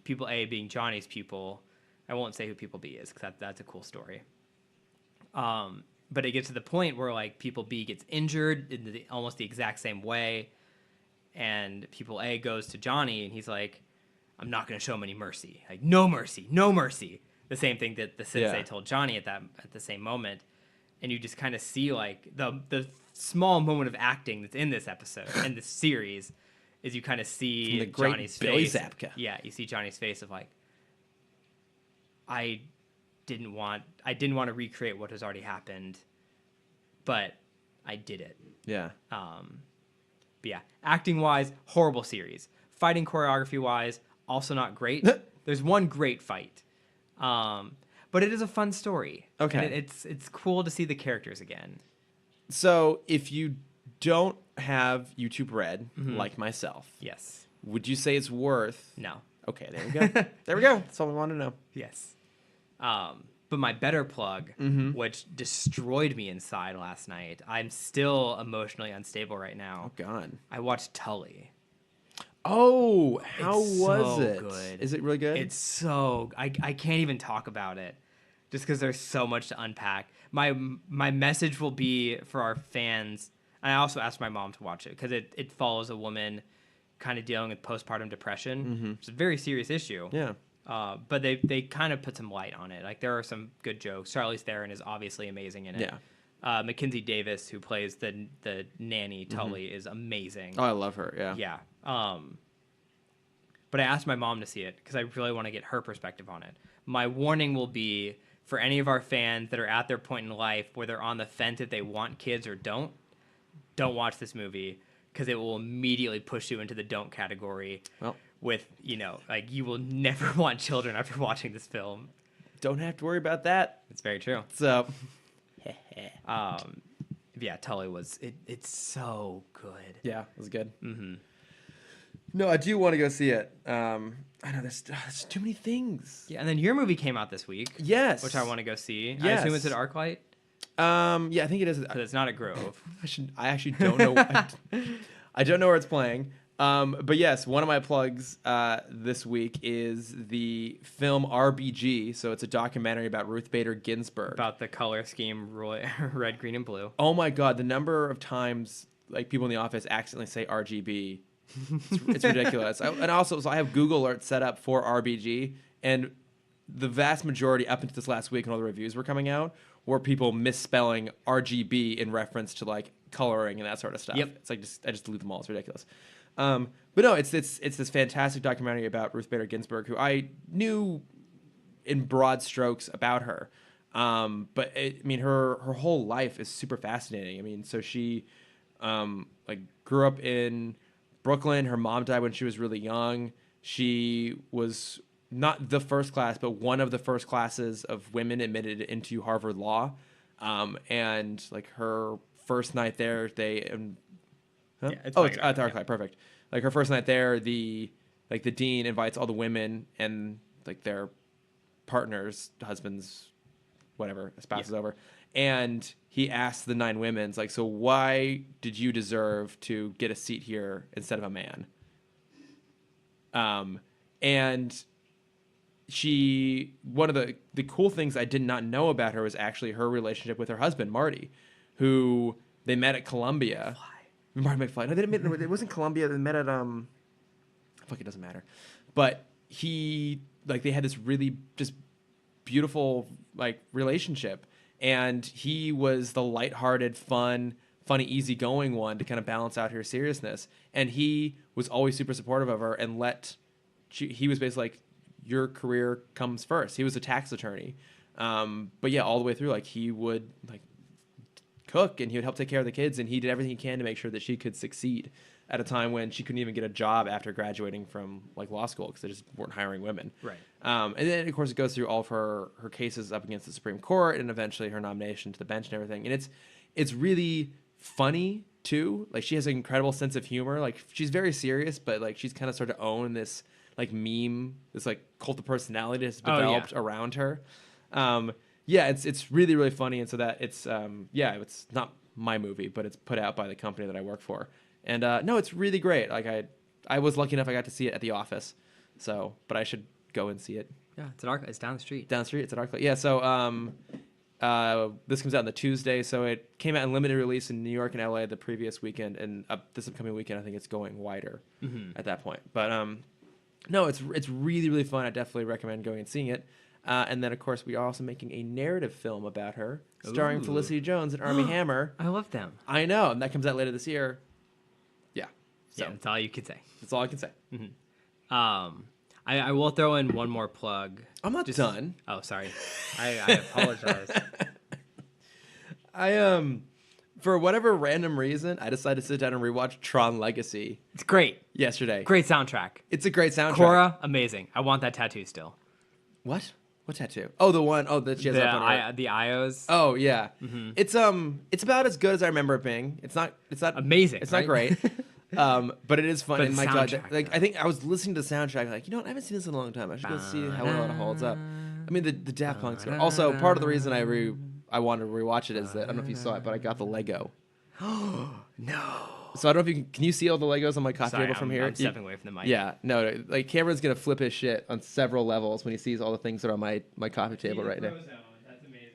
Pupil A being Johnny's pupil. I won't say who pupil B is because that's a cool story. But it gets to the point where like pupil B gets injured in almost the exact same way, and pupil A goes to Johnny and he's like, "I'm not going to show him any mercy. Like no mercy, no mercy." The same thing that the sensei told Johnny at the same moment. And you just kind of see like the small moment of acting that's in this episode in this series is you kind of see Johnny's Billy face. Zabka. Yeah, you see Johnny's face of like, I didn't want to recreate what has already happened, but I did it. Yeah. But yeah, acting wise, horrible series. Fighting choreography wise, also not great. There's one great fight. But it is a fun story. Okay. And it's cool to see the characters again. So if you don't have YouTube Red, like myself, Yes. would you say it's worth... No. Okay, there we go. There we go. That's all we wanted to know. Yes. But my better plug, which destroyed me inside last night, I'm still emotionally unstable right now. Oh, God. I watched Tully. Oh, how It's was so it? good. Is it really good? It's so... I can't even talk about it just because there's so much to unpack. My message will be for our fans, and I also asked my mom to watch it because it follows a woman kind of dealing with postpartum depression. It's a very serious issue. Yeah. But they kind of put some light on it. Like there are some good jokes. Charlize Theron is obviously amazing in it. Yeah. Mackenzie Davis, who plays the nanny Tully, is amazing. Oh, I love her. Yeah. Yeah. But I asked my mom to see it because I really want to get her perspective on it. My warning will be for any of our fans that are at their point in life where they're on the fence if they want kids or don't watch this movie because it will immediately push you into the don't category. Well, with, like you will never want children after watching this film. don't have to worry about that. It's very true. So, Yeah, Tully was, it's so good. yeah, it was good. No, I do want to go see it. I know there's too many things. Yeah, and then your movie came out this week. Yes. Which I want to go see. I Yes. assume it's at ArcLight. Yeah, I think it is. Because it's not at Grove. I actually don't know. I don't know where it's playing. But yes, one of my plugs this week is the film RBG. So it's a documentary about Ruth Bader Ginsburg. About the color scheme, red, green, and blue. Oh my God, the number of times like people in the office accidentally say RGB. It's ridiculous. So I have Google Alert set up for RBG, and the vast majority up until this last week when all the reviews were coming out were people misspelling RGB in reference to like coloring and that sort of stuff. Yep. It's like I just delete them all. It's ridiculous. But no, it's this fantastic documentary about Ruth Bader Ginsburg, who I knew in broad strokes about her. But her whole life is super fascinating. I mean, so she like grew up in Brooklyn. Her mom died when she was really young. She was not the first class, but one of the first classes of women admitted into Harvard Law. And like her first night there, they Yeah, it's at the ArcLight. Perfect. Like her first night there, the dean invites all the women and like their partners, husbands, whatever, spouses over, and he asks the 9 women, like, so why did you deserve to get a seat here instead of a man? And one of the cool things I did not know about her was actually her relationship with her husband, Marty, who they met at Columbia. Marty McFly. No, they didn't meet, it wasn't Columbia. They met at, fuck, it doesn't matter. But they had this really just beautiful, like, relationship. And he was the lighthearted, fun, funny, easygoing one to kind of balance out her seriousness. And he was always super supportive of her and he was basically like, your career comes first. He was a tax attorney. But yeah, all the way through, like he would like cook and he would help take care of the kids, and he did everything he can to make sure that she could succeed at a time when she couldn't even get a job after graduating from like law school because they just weren't hiring women. Right. And then of course it goes through all of her cases up against the Supreme Court and eventually her nomination to the bench and everything. And it's really funny too. Like she has an incredible sense of humor. Like she's very serious, but like she's kind of started to own this like meme, this like cult of personality that's developed around her. Yeah, it's really, really funny. And so that it's not my movie, but it's put out by the company that I work for. And no, it's really great. Like I was lucky enough I got to see it at the office. So, but I should go and see it. Yeah, it's down the street. Down the street, it's at ArcLight. Yeah, so this comes out on the Tuesday, so it came out in limited release in New York and LA the previous weekend, and this upcoming weekend I think it's going wider at that point. But no, it's really, really fun. I definitely recommend going and seeing it. And then, of course, we are also making a narrative film about her, starring Felicity Jones and Armie Hammer. I love them. I know, and that comes out later this year. Yeah. So Yeah, that's all you can say. that's all I can say. I will throw in one more plug. I'm not done. Oh, sorry. I apologize. For whatever random reason, I decided to sit down and rewatch Tron Legacy It's great. yesterday. Great soundtrack. It's a great soundtrack. Cora, amazing. I want that tattoo still. What? What tattoo? Oh, the one. Oh, that she has up on her. The IOs. Oh yeah. It's about as good as I remember it being. It's not Amazing, It's right? not great. But it is fun. But And the my God, soundtrack, like I think I was listening to the soundtrack, like, you know what? I haven't seen this in a long time. I should go see how well it holds up. I mean, the Daft Punk score. Also, part of the reason I wanted to rewatch it is that I don't know if you saw it, but I got the Lego. No. So I don't know if can you see all the Legos on my coffee Sorry, table from here? I'm stepping away from the mic. Yeah, no, like Cameron's gonna flip his shit on several levels when he sees all the things that are on my coffee table right now. That's amazing.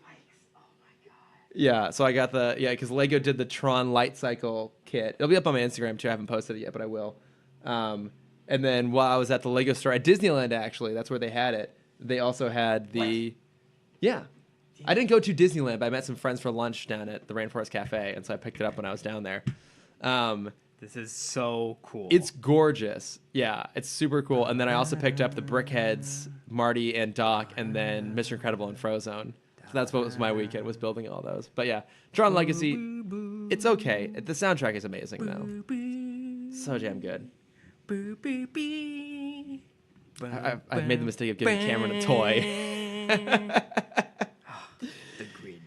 Bikes. Oh my god. Yeah, so I got because Lego did the Tron Light Cycle kit. It'll be up on my Instagram too. I haven't posted it yet, but I will. And then while I was at the Lego store at Disneyland, actually, that's where they had it. They also had the, yeah. I didn't go to Disneyland, but I met some friends for lunch down at the Rainforest Cafe, and so I picked it up when I was down there. This is so cool. It's gorgeous. Yeah, it's super cool. And then I also picked up the Brickheads, Marty and Doc, and then Mr. Incredible and Frozone. So that's what was my weekend, was building all those. But yeah, Tron Legacy, it's okay. The soundtrack is amazing, though. So damn good. I've made the mistake of giving Cameron a toy. The grid.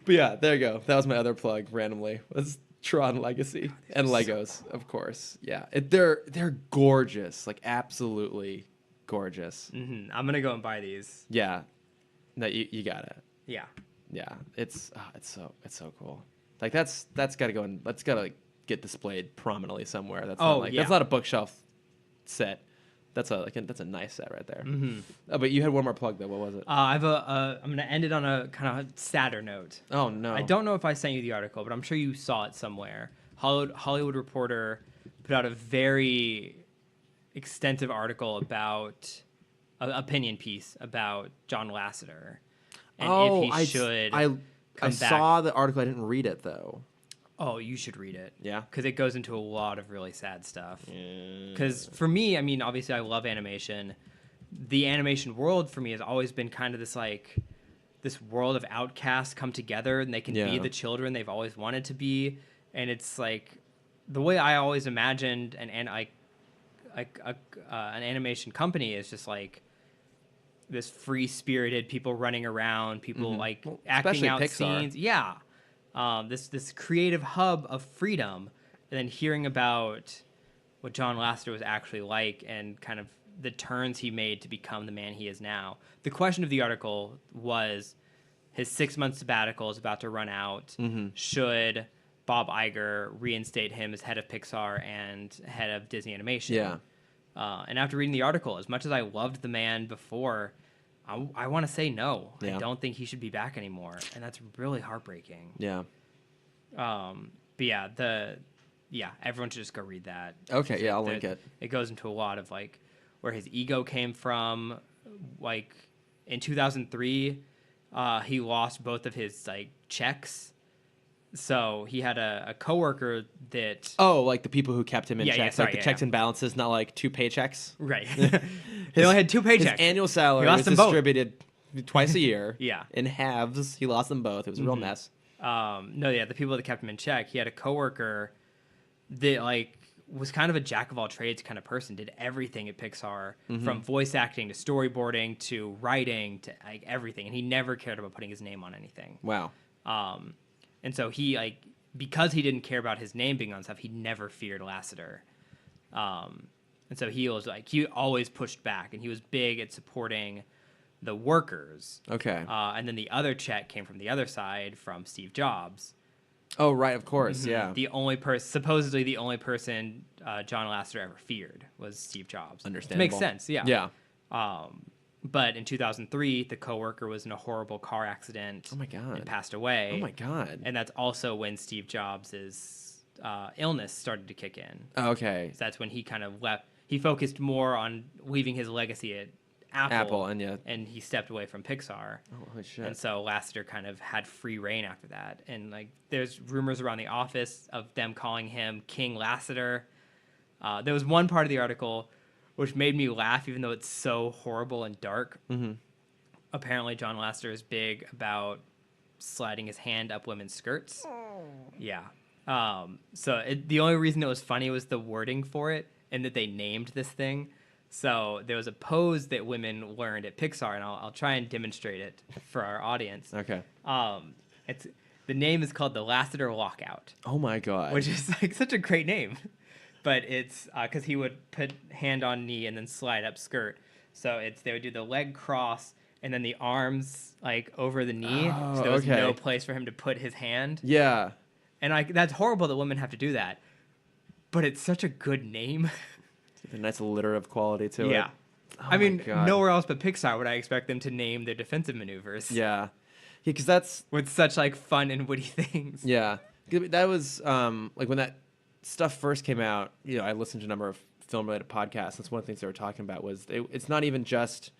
But yeah, there you go. That was my other plug randomly. Was Tron Legacy and Legos, of course. Yeah, they're gorgeous, like absolutely gorgeous. I'm gonna go and buy these. Yeah, no, you got it. Yeah. Yeah, it's so cool. Like that's got to go and that's got to like get displayed prominently somewhere. That's not that's not a bookshelf set. That's a nice set right there. But you had one more plug though. What was it? I'm gonna end it on a kind of sadder note. Oh no! I don't know if I sent you the article, but I'm sure you saw it somewhere. Hollywood Reporter put out a very extensive article about an opinion piece about John Lasseter and if he should come back. Saw the article. I didn't read it though. Oh, you should read it. Yeah. Because it goes into a lot of really sad stuff. Because for me, I mean, obviously I love animation. The animation world for me has always been kind of this world of outcasts come together and they can be the children they've always wanted to be. And it's like the way I always imagined an animation company is just like this free-spirited people running around, people acting out Pixar. scenes. Yeah. This creative hub of freedom, and then hearing about what John Lasseter was actually like and kind of the turns he made to become the man he is now. The question of the article was his 6-month sabbatical is about to run out. Should Bob Iger reinstate him as head of Pixar and head of Disney Animation? Yeah. And after reading the article, as much as I loved the man before, I want to say no. Yeah. I don't think he should be back anymore, and that's really heartbreaking. Yeah. But everyone should just go read that. Okay, yeah, I'll link it. It goes into a lot of like where his ego came from. Like in 2003, he lost both of his like checks So he had a coworker that Oh, like the people who kept him in Yeah, yeah, checks, sorry, like the yeah, checks yeah. and balances, not like 2 paychecks. right. They only had 2 paychecks. His annual salary He lost was them both. distributed twice a year. Yeah. In halves. He lost them both. It was a real mess. No, yeah, the people that kept him in check. He had a coworker that like was kind of a jack of all trades kind of person. Did everything at Pixar, from voice acting to storyboarding to writing to like everything, and he never cared about putting his name on anything. Wow. And so he like because he didn't care about his name being on stuff, he never feared Lasseter. And so he was like he always pushed back, and he was big at supporting the workers. Okay. And then the other check came from the other side from Steve Jobs. Oh, right, of course, yeah. The only person, supposedly the only person John Lasseter ever feared was Steve Jobs. Understandable. Makes sense, yeah. Yeah. But in 2003, the coworker was in a horrible car accident. Oh my God. And passed away. Oh my God. And that's also when Steve Jobs' illness started to kick in. Oh, okay. So that's when he kind of left. He focused more on leaving his legacy at Apple, and he stepped away from Pixar. Oh, holy shit. And so Lasseter kind of had free reign after that. And like, there's rumors around the office of them calling him King Lasseter. There was one part of the article which made me laugh, even though it's so horrible and dark. Mm-hmm. Apparently, John Lasseter is big about sliding his hand up women's skirts. Yeah. The only reason it was funny was the wording for it, and that they named this thing. So there was a pose that women learned at Pixar, and I'll try and demonstrate it for our audience. Okay. It's the name is called the Lasseter Lockout, Oh my God. which is like such a great name, but it's because he would put hand on knee and then slide up skirt. So they would do the leg cross and then the arms like over the knee. Oh, So there was okay. no place for him to put his hand, Yeah. and like that's horrible that women have to do that. But it's such a good name. A nice alliterative quality to it. Yeah. Oh I my mean, God. nowhere else but Pixar would I expect them to name their defensive maneuvers. Yeah. Yeah, because that's... With such like fun and witty things. Yeah. That was, like, when that stuff first came out, you know, I listened to a number of film-related podcasts. That's one of the things they were talking about was it's not even just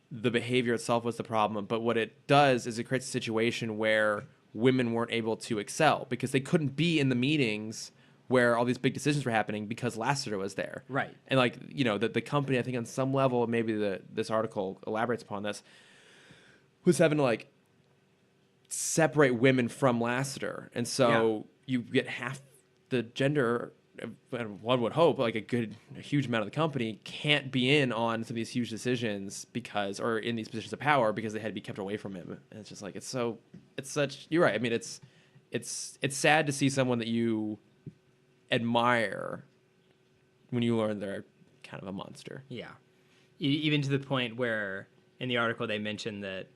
the behavior itself was the problem, but what it does is it creates a situation where women weren't able to excel because they couldn't be in the meetings where all these big decisions were happening because Lasseter was there. Right. And like, you know, the company, I think on some level, maybe this article elaborates upon this, was having to like separate women from Lasseter. And so you get half the gender, and one would hope, like a huge amount of the company can't be in on some of these huge decisions because, or in these positions of power because they had to be kept away from him. And it's just like, you're right. I mean, it's sad to see someone that you admire when you learn they're kind of a monster. Yeah. Even to the point where in the article they mentioned that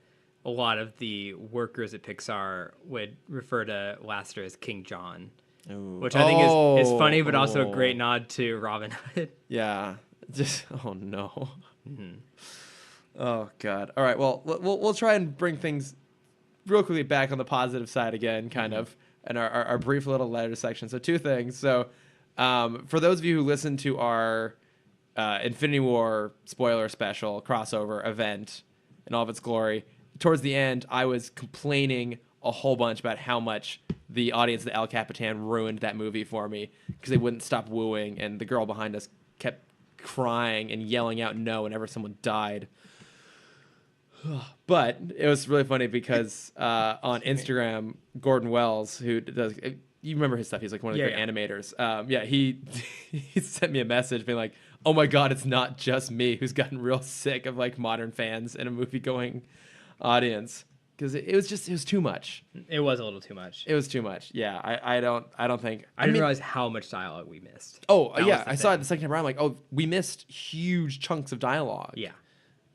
a lot of the workers at Pixar would refer to Lasseter as King John, which I think is funny, but also a great nod to Robin Hood. Yeah. Just, oh no. Mm-hmm. Oh God. All right. Well, we'll try and bring things real quickly back on the positive side again, kind of, and our brief little letter section. So 2 things. So for those of you who listened to our Infinity War spoiler special crossover event in all of its glory, towards the end, I was complaining a whole bunch about how much the audience of El Capitan ruined that movie for me because they wouldn't stop wooing, and the girl behind us kept crying and yelling out no whenever someone died. But it was really funny because on Instagram, Gordon Wells, who does, you remember his stuff, he's like one of the great animators. He sent me a message being like, oh my God, it's not just me who's gotten real sick of like modern fans in a movie going audience. Because it was too much. It was a little too much. It was too much. Yeah, I don't think. I didn't realize how much dialogue we missed. Oh, yeah. I saw it the second time around. Like, oh, we missed huge chunks of dialogue. Yeah.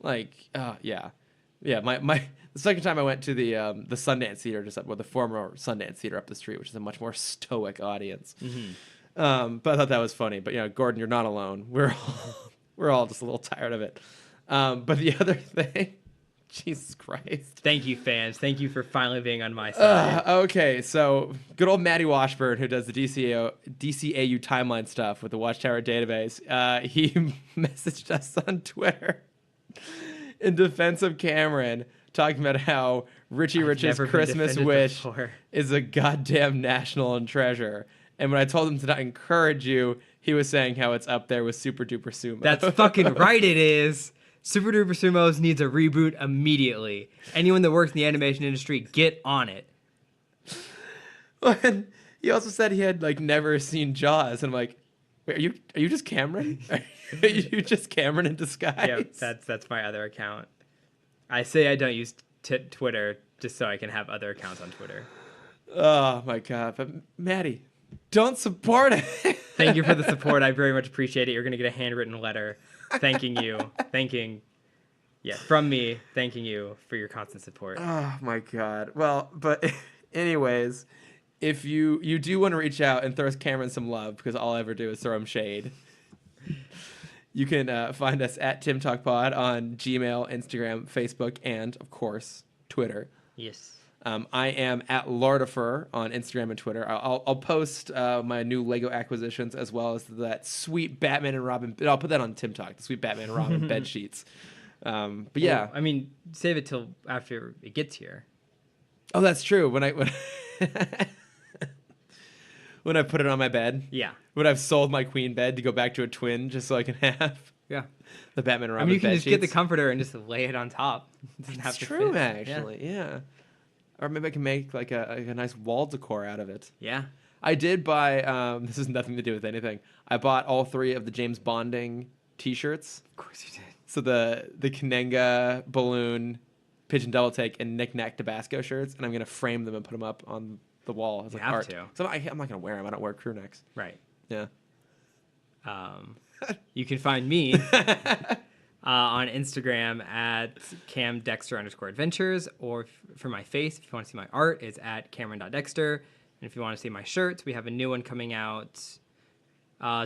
Like, yeah. Yeah, the second time I went to the Sundance Theater, the former Sundance Theater up the street, which is a much more stoic audience. Mm-hmm. But I thought that was funny. But, you know, Gordon, you're not alone. We're all just a little tired of it. But the other thing... Jesus Christ. Thank you, fans. Thank you for finally being on my side. Okay, so good old Matty Washburn, who does the DCAU timeline stuff with the Watchtower database, he messaged us on Twitter in defense of Cameron, talking about how Richie I've Rich's never been Christmas defended wish before. is a goddamn national treasure. And when I told him to not encourage you, he was saying how it's up there with Super Duper Sumo. That's fucking right, it is. Super Duper Sumos needs a reboot immediately. Anyone that works in the animation industry, get on it. And he also said he had like never seen Jaws, and I'm like, wait, are you just Cameron? Are you just Cameron in disguise? Yeah, that's my other account. I say I don't use Twitter just so I can have other accounts on Twitter. Oh my god! But Maddie, don't support it. Thank you for the support. I very much appreciate it. You're gonna get a handwritten letter thanking you, from me, thanking you for your constant support. Oh my god. Well, but anyways, if you do want to reach out and throw Cameron some love, because all I ever do is throw him shade, you can find us at Tim Talk Pod on Gmail, Instagram, Facebook, and of course Twitter. Yes. I am at Lardifer on Instagram and Twitter. I'll post my new Lego acquisitions as well as that sweet Batman and Robin. I'll put that on Tim Talk, the sweet Batman and Robin bed sheets. But yeah, Well, I mean, save it till after it gets here. oh, that's true. When when I put it on my bed, Yeah. when I've sold my queen bed to go back to a twin, just so I can have Yeah. the Batman and I Robin mean, you can bed just get the sheets. comforter and just lay it on top. It doesn't have That's to true, fit. actually. Yeah. Or maybe I can make like a nice wall decor out of it. Yeah. I did buy. This has nothing to do with anything. I bought all 3 of the James Bonding T-shirts. Of course you did. So the Kananga balloon, pigeon double take, and Knick Knack Tabasco shirts, and I'm gonna frame them and put them up on the wall as You like have art. to. So I'm not gonna wear them. I don't wear crew necks. Right. Yeah. You can find me on Instagram at camdexter_adventures, or for my face, if you want to see my art, it's at cameron.dexter. And if you want to see my shirts, we have a new one coming out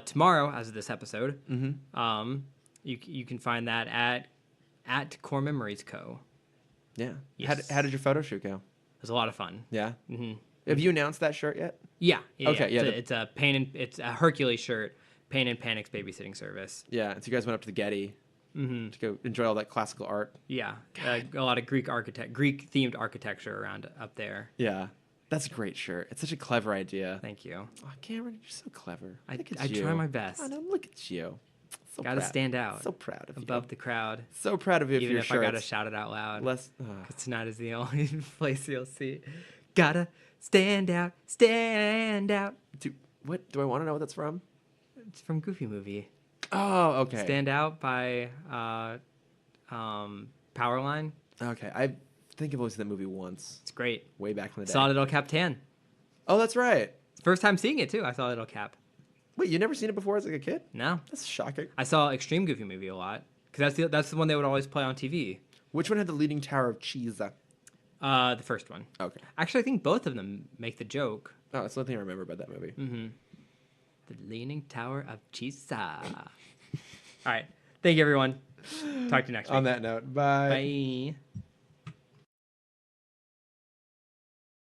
tomorrow, as of this episode. Mm-hmm. You can find that at Core Memories Co. Yeah. Yes. How did your photo shoot go? It was a lot of fun. Yeah. hmm Have you announced that shirt yet? Yeah. Okay, yeah, It's it's a Hercules shirt, Pain and Panic's babysitting service. Yeah. So you guys went up to the Getty to go enjoy all that classical art. Yeah, a lot of Greek themed architecture around up there. Yeah. That's a great shirt. It's such a clever idea. Thank you. Oh, Cameron, you're so clever. I Look at you. try my best. I know, look at you. So Gotta proud. stand out. So proud of Above you. the crowd. So proud of you for Even your if shirts. I gotta shout it out loud. Less. 'Cause tonight is the only place you'll see it. Gotta stand out, stand out. Do I want to know what that's from? It's from Goofy Movie. Oh, okay. Stand Out by Powerline. Okay, I think I've only seen that movie once, It's great. way back in the day. Saw it at El Cap Tan. Oh, that's right. First time seeing it too. I saw it at El Cap. Wait, you never seen it before as like a kid? No, That's shocking. I saw Extreme Goofy Movie a lot because that's the one they would always play on TV. Which one had the leading tower of cheese? The first one. Okay. Actually, I think both of them make the joke. Oh, that's the only thing I remember about that movie. The Leaning Tower of Chisa. All right. Thank you, everyone. Talk to you next week. On that note, bye. Bye.